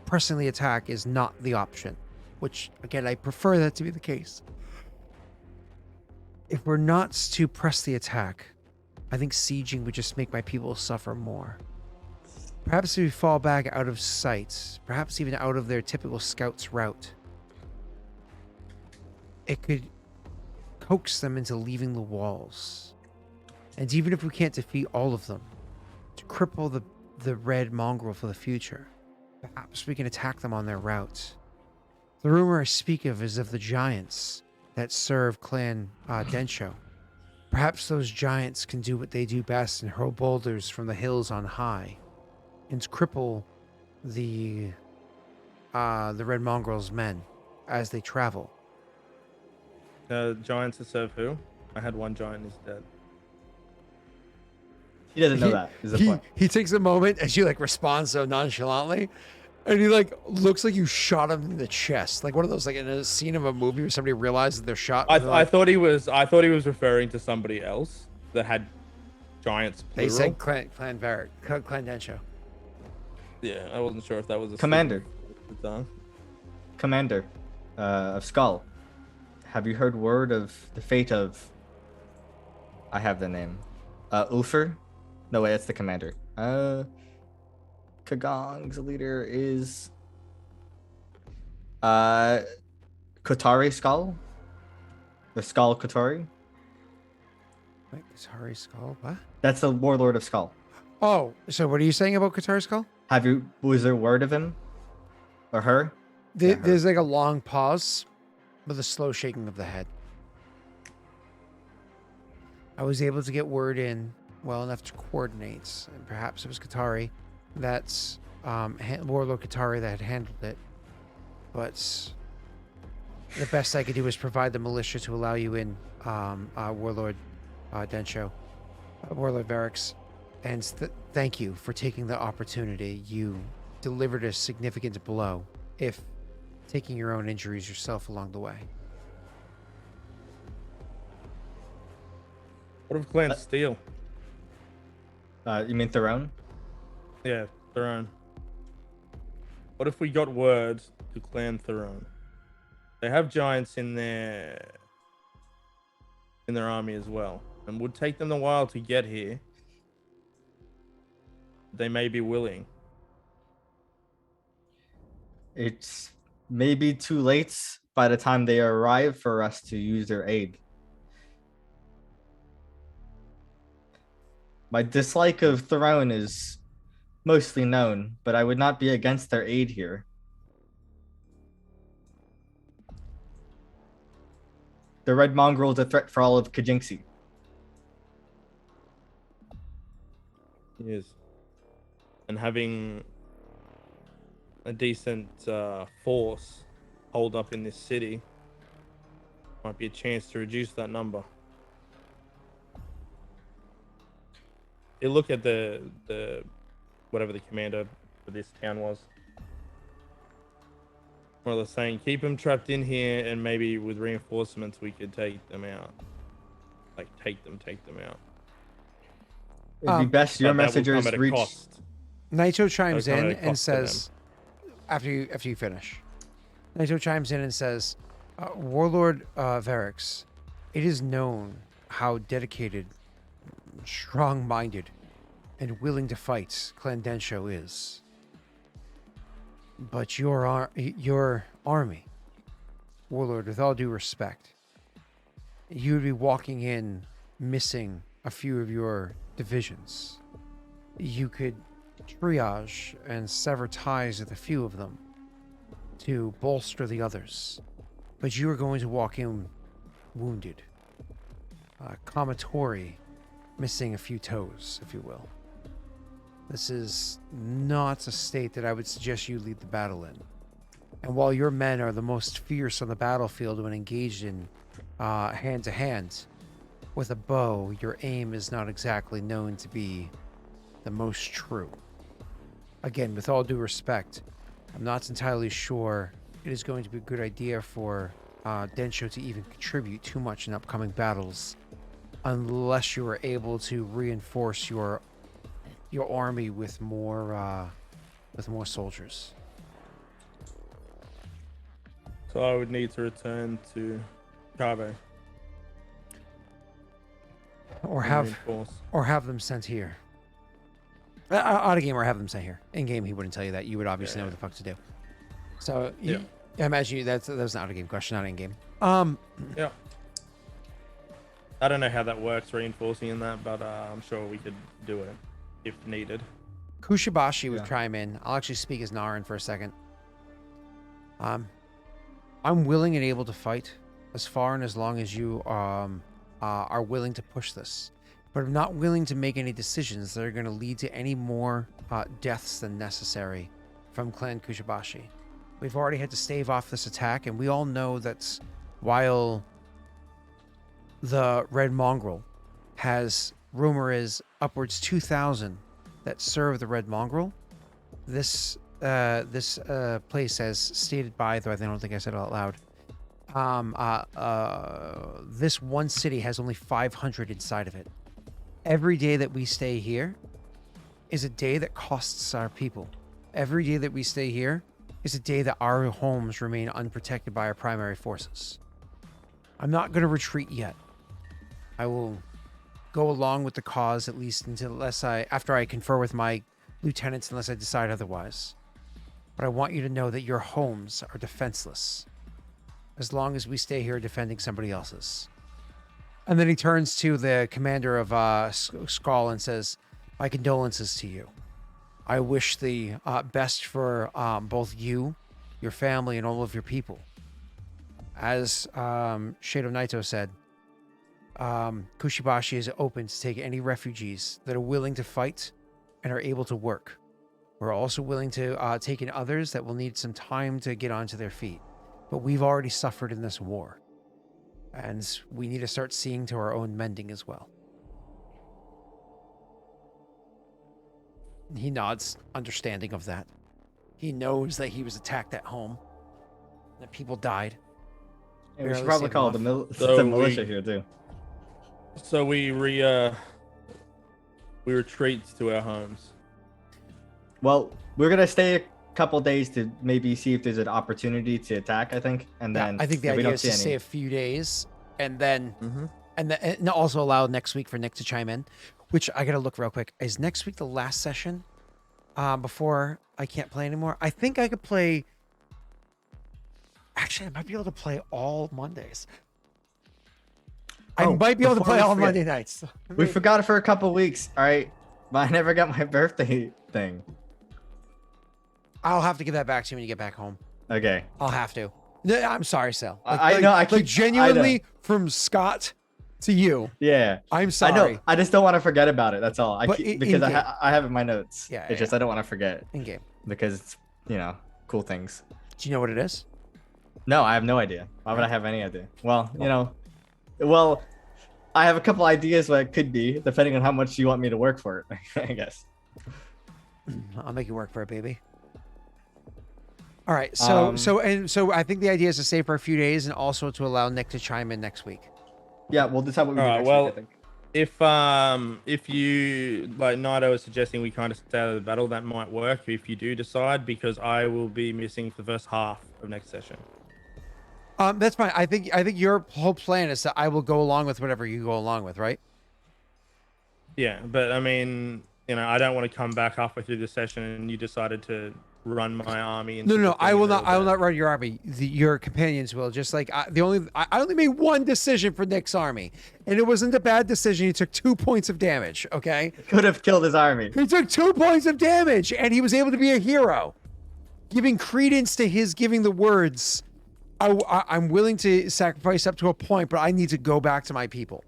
pressing the attack is not the option, which, again, I prefer that to be the case. If we're not to press the attack, I think sieging would just make my people suffer more. Perhaps if we fall back out of sight, perhaps even out of their typical scout's route, it could coax them into leaving the walls. And even if we can't defeat all of them, to cripple the red mongrel for the future, perhaps we can attack them on their route. The rumor I speak of is of the giants that serve Clan Densho. Perhaps those giants can do what they do best and hurl boulders from the hills on high and cripple the red mongrel's men as they travel." Giants to serve who? I had one giant is dead. He doesn't know that. Is the point. He takes a moment as you like respond so nonchalantly, and he like looks like you shot him in the chest, like one of those like in a scene of a movie where somebody realizes they're shot. I thought he was referring to somebody else that had giants They plural. said Clan Varric, Clan Densho. Yeah, I wasn't sure if that was a Commander. done. Commander of Skull, have you heard word of the fate of... I have the name. Ulfer? No, wait, that's the commander. Kagong's leader is... Kotari Skull? The Skull Kotari? Wait, Katari Skull? What? That's the warlord of Skull. Oh, so what are you saying about Katari Skull? Was there word of him? Or her? Yeah, her. There's like a long pause with a slow shaking of the head. I was able to get word in well enough to coordinate, and perhaps it was Katari that's Warlord Katari that had handled it. But the best I could do was provide the militia to allow you in, Warlord Densho, Warlord Verix, and thank you for taking the opportunity. You delivered a significant blow, if taking your own injuries yourself along the way. What if Clan Steel? You mean Throne? Yeah, Throne. What if we got word to Clan Throne? They have giants in their army as well, and would take them a while to get here. They may be willing. It's maybe too late by the time they arrive for us to use their aid. My dislike of Throne is mostly known, but I would not be against their aid here. The Red Mongrel is a threat for all of Kajinxi. Yes. And having a decent force hold up in this city, might be a chance to reduce that number. You look at the whatever the commander for this town was. Well, they're saying keep them trapped in here, and maybe with reinforcements we could take them out. Like take them out. It'd be best your But that will messengers come at a reach. cost. Naito chimes That'll come in at a and cost to them. says, after you finish, Naito chimes in and says, Warlord Varix, it is known how dedicated, strong-minded, and willing to fight Clan Densho is. But your army, Warlord, with all due respect, you would be walking in missing a few of your divisions. You could triage and sever ties with a few of them to bolster the others. But you are going to walk in wounded. Comatori, missing a few toes, if you will. This is not a state that I would suggest you lead the battle in. And while your men are the most fierce on the battlefield when engaged in hand-to-hand, with a bow, your aim is not exactly known to be the most true. Again, with all due respect, I'm not entirely sure it is going to be a good idea for Densho to even contribute too much in upcoming battles unless you are able to reinforce your army with more soldiers. So I would need to return to Kave. Or and reinforce. have them sent here. Out of game, or have them sent here. In game, he wouldn't tell you that. You would obviously know what the fuck to do. So I imagine you, that's an out of game question, not in game. Yeah. I don't know how that works, reinforcing in that, but I'm sure we could do it if needed. Kushibashi would chime in. I'll actually speak as Narin for a second. I'm willing and able to fight as far and as long as you are willing to push this. But I'm not willing to make any decisions that are going to lead to any more deaths than necessary from Clan Kushibashi. We've already had to stave off this attack, and we all know that while the Red Mongrel has, rumor is, upwards 2,000 that serve the Red Mongrel, this place, as stated by, though I don't think I said it out loud, this one city has only 500 inside of it. Every day that we stay here is a day that costs our people. Every day that we stay here is a day that our homes remain unprotected by our primary forces. I'm not going to retreat yet. I will go along with the cause at least after I confer with my lieutenants, unless I decide otherwise. But I want you to know that your homes are defenseless as long as we stay here defending somebody else's. And then he turns to the commander of Skull and says, my condolences to you. I wish the best for both you, your family, and all of your people. As Shado Naito said, Kushibashi is open to take any refugees that are willing to fight and are able to work. We're also willing to take in others that will need some time to get onto their feet. But we've already suffered in this war. And we need to start seeing to our own mending as well. He nods, understanding of that. He knows that he was attacked at home. That people died. Yeah, we should Barely probably saved call him the, off. So the militia here too. So we retreat to our homes. Well, we're gonna stay a couple days to maybe see if there's an opportunity to attack. I think, and then I think the if we idea don't is see to any- stay a few days and then Mm-hmm. and also allow next week for Nick to chime in. Which I gotta look real quick. Is next week the last session? Before I can't play anymore? I think I could play. Actually, I might be able to play all Mondays. I Oh, might be able to before play we all forget, Monday nights. We forgot it for a couple weeks. All right, but I never got my birthday thing. I'll have to give that back to you when you get back home. Okay. I'll have to. No, I'm sorry, Sal. I know, I keep- genuinely from Scott to you. Yeah. I'm I sorry. know. I just don't want to forget about it. That's all. But because I in-game. have it in my notes. Yeah, It's just I don't want to forget In game. because it's, you know, cool things. Do you know what it is? No, I have no idea. Why would I have any idea? Well, well, I have a couple ideas what it could be, depending on how much you want me to work for it, I guess. I'll make you work for it, baby. All right. So I think the idea is to stay for a few days and also to allow Nick to chime in next week. Yeah, we'll decide what we do next week, I think. If you like Naito is suggesting we kind of stay out of the battle, that might work if you do decide, because I will be missing for the first half of next session. That's fine. I think your whole plan is that I will go along with whatever you go along with, right? Yeah, but I mean, I don't want to come back halfway through the session and you decided to run my army. No, I will not. I will not run your army. Your companions will. Just like I only made one decision for Nick's army, and it wasn't a bad decision. He took 2 points of damage. Okay, could have killed his army. He took 2 points of damage, and he was able to be a hero, giving credence to his giving the words. I'm willing to sacrifice up to a point, but I need to go back to my people.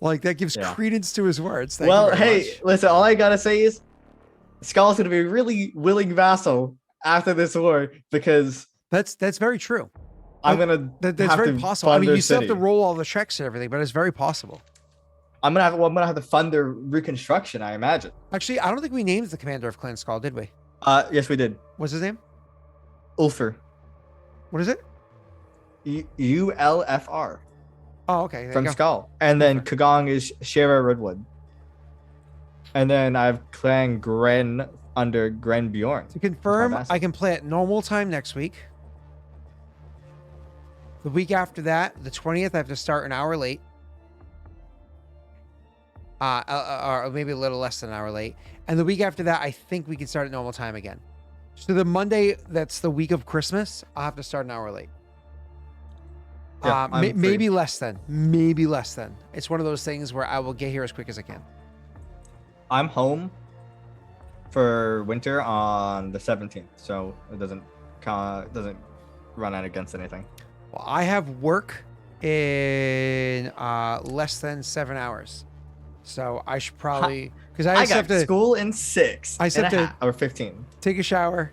Like that gives credence to his words. Thank you very much. Listen. All I gotta say is, Skull's gonna be a really willing vassal after this war, because that's very true. I'm gonna. That's very possible. I mean, you still have to roll all the checks and everything, but it's very possible. I'm gonna have to fund their reconstruction, I imagine. Actually, I don't think we named the commander of Clan Skull, did we? Yes, we did. What's his name? Ulfr. What is it? ULFR. Oh, okay. From Skull. And then Kagong is Shara Redwood. And then I have Clan Gren under Gren Bjorn. To confirm, I can play at normal time next week. The week after that, the 20th, I have to start an hour late. Or maybe a little less than an hour late. And the week after that, I think we can start at normal time again. So the Monday, that's the week of Christmas, I'll have to start an hour late. Yeah, maybe less than. Maybe less than. It's one of those things where I will get here as quick as I can. I'm home for winter on the 17th, so it doesn't run out against anything. Well, I have work in less than 7 hours, so I should probably because I got school in 6. I have to or 15. Take a shower,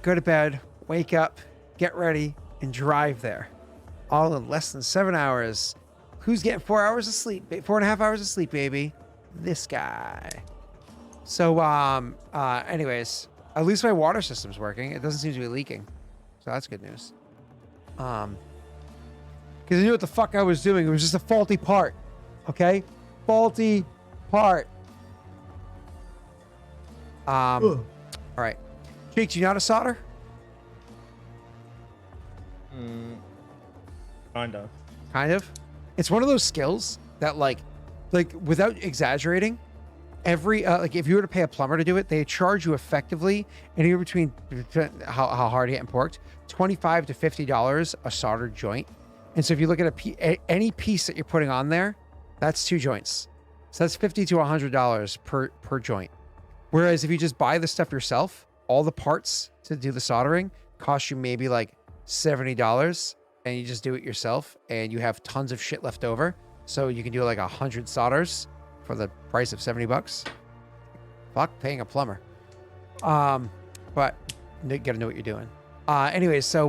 go to bed, wake up, get ready, and drive there, all in less than 7 hours. Who's getting 4 hours of sleep? 4.5 hours of sleep, baby. This guy. So, anyways, at least my water system's working. It doesn't seem to be leaking. So that's good news. Because I knew what the fuck I was doing. It was just a faulty part. Okay? Faulty part. All right. Jake, do you know how to solder? Kinda. Kind of. It's one of those skills that like without exaggerating, every like if you were to pay a plumber to do it, they charge you effectively anywhere between how hard you get porked, $25 to $50 a soldered joint. And so if you look at any piece that you're putting on there, that's 2 joints. So that's $50 to $100 per joint. Whereas if you just buy the stuff yourself, all the parts to do the soldering cost you maybe like $70, and you just do it yourself, and you have tons of shit left over. So you can do like 100 solders for the price of $70. Fuck paying a plumber. But you gotta know what you're doing. Anyways, so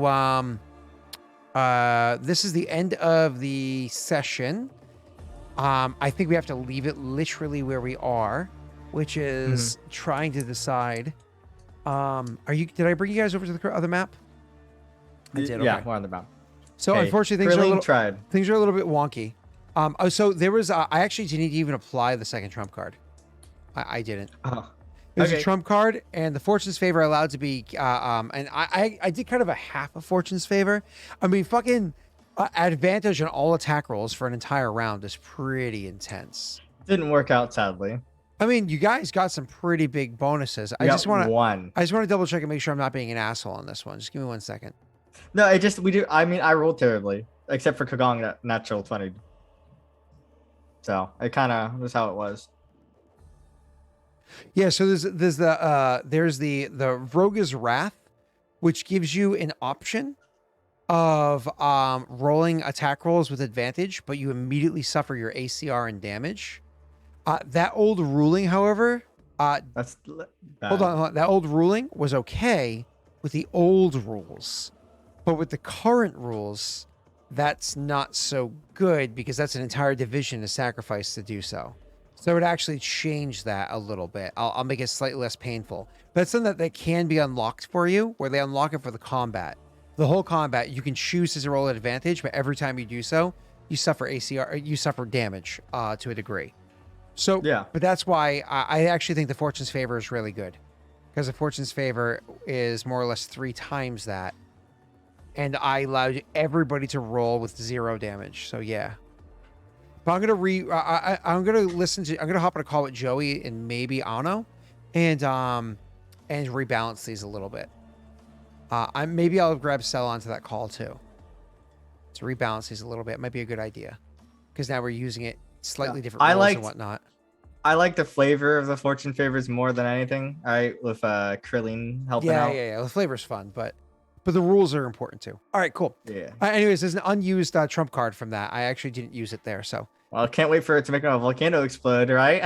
this is the end of the session. I think we have to leave it literally where we are, which is trying to decide. Did I bring you guys over to the other map? I did. Yeah, okay. we're on the map. So unfortunately, things are a little bit wonky. So there was, I actually didn't even apply the second trump card. I didn't. Oh, There's a trump card, and the fortune's favor allowed to be, and I did kind of a half of fortune's favor. I mean, fucking advantage on all attack rolls for an entire round is pretty intense. Didn't work out, sadly. I mean, you guys got some pretty big bonuses. I just want to double check and make sure I'm not being an asshole on this one. Just give me 1 second. No, I rolled terribly, except for Kagong that natural 20. So it kind of was how it was. Yeah, so there's the Rogue's Wrath, which gives you an option of rolling attack rolls with advantage, but you immediately suffer your ACR and damage. That old ruling, however, that's bad. hold on. That old ruling was okay with the old rules. But with the current rules, that's not so good because that's an entire division to sacrifice to do so. So it would actually change that a little bit. I'll make it slightly less painful. But it's something that can be unlocked for you, where they unlock it for the combat. The whole combat, you can choose to roll at advantage, but every time you do so, you suffer ACR, you suffer damage to a degree. So, Yeah. but that's why I actually think the Fortune's Favor is really good. Because the Fortune's Favor is more or less 3 times that. And I allowed everybody to roll with 0 damage. So yeah. But I'm gonna I'm gonna hop on a call with Joey and maybe Ano, and rebalance these a little bit. Maybe I'll grab Cell onto that call too. To rebalance these a little bit. It might be a good idea. Because now we're using it slightly different rules and whatnot. I like the flavor of the fortune favors more than anything. All right, with Krillin helping out. Yeah. The flavor's fun, but the rules are important too. All right, cool. Yeah. Anyways, there's an unused trump card from that. I actually didn't use it there, so. Well, I can't wait for it to make a volcano explode, right?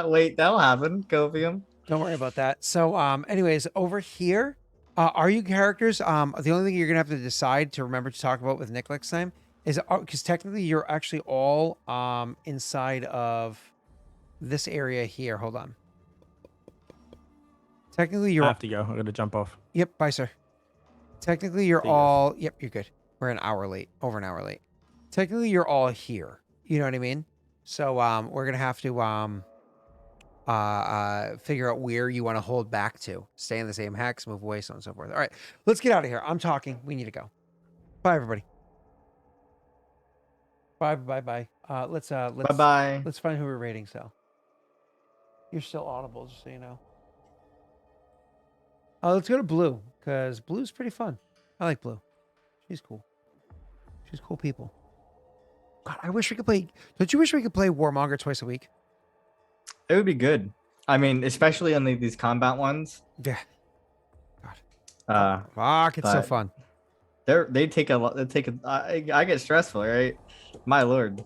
Wait, that'll happen. Copium. Don't worry about that. So, anyways, over here, are you characters? The only thing you're gonna have to decide to remember to talk about with Nick next time is because technically you're actually all inside of this area here. Hold on. Technically, you're. I have to go. I'm gonna jump off. Yep. Bye, sir. Technically, you're See you all. Yep, you're good. We're an hour late. Over an hour late. Technically, you're all here. You know what I mean? So, we're gonna have to figure out where you want to hold back to. Stay in the same hex, move away, so on and so forth. All right, let's get out of here. I'm talking. We need to go. Bye, everybody. Bye. Let's Bye-bye. Let's find who we're rating. So, you're still audible, just so you know. Let's go to Blue because Blue's pretty fun. I like Blue. She's cool. She's cool people. God, I wish we could play. Don't you wish we could play Warmonger twice a week? It would be good. I mean, especially on these combat ones. Yeah. God. Fuck, it's so fun. They take a lot. They take a. I get stressful, right? My lord.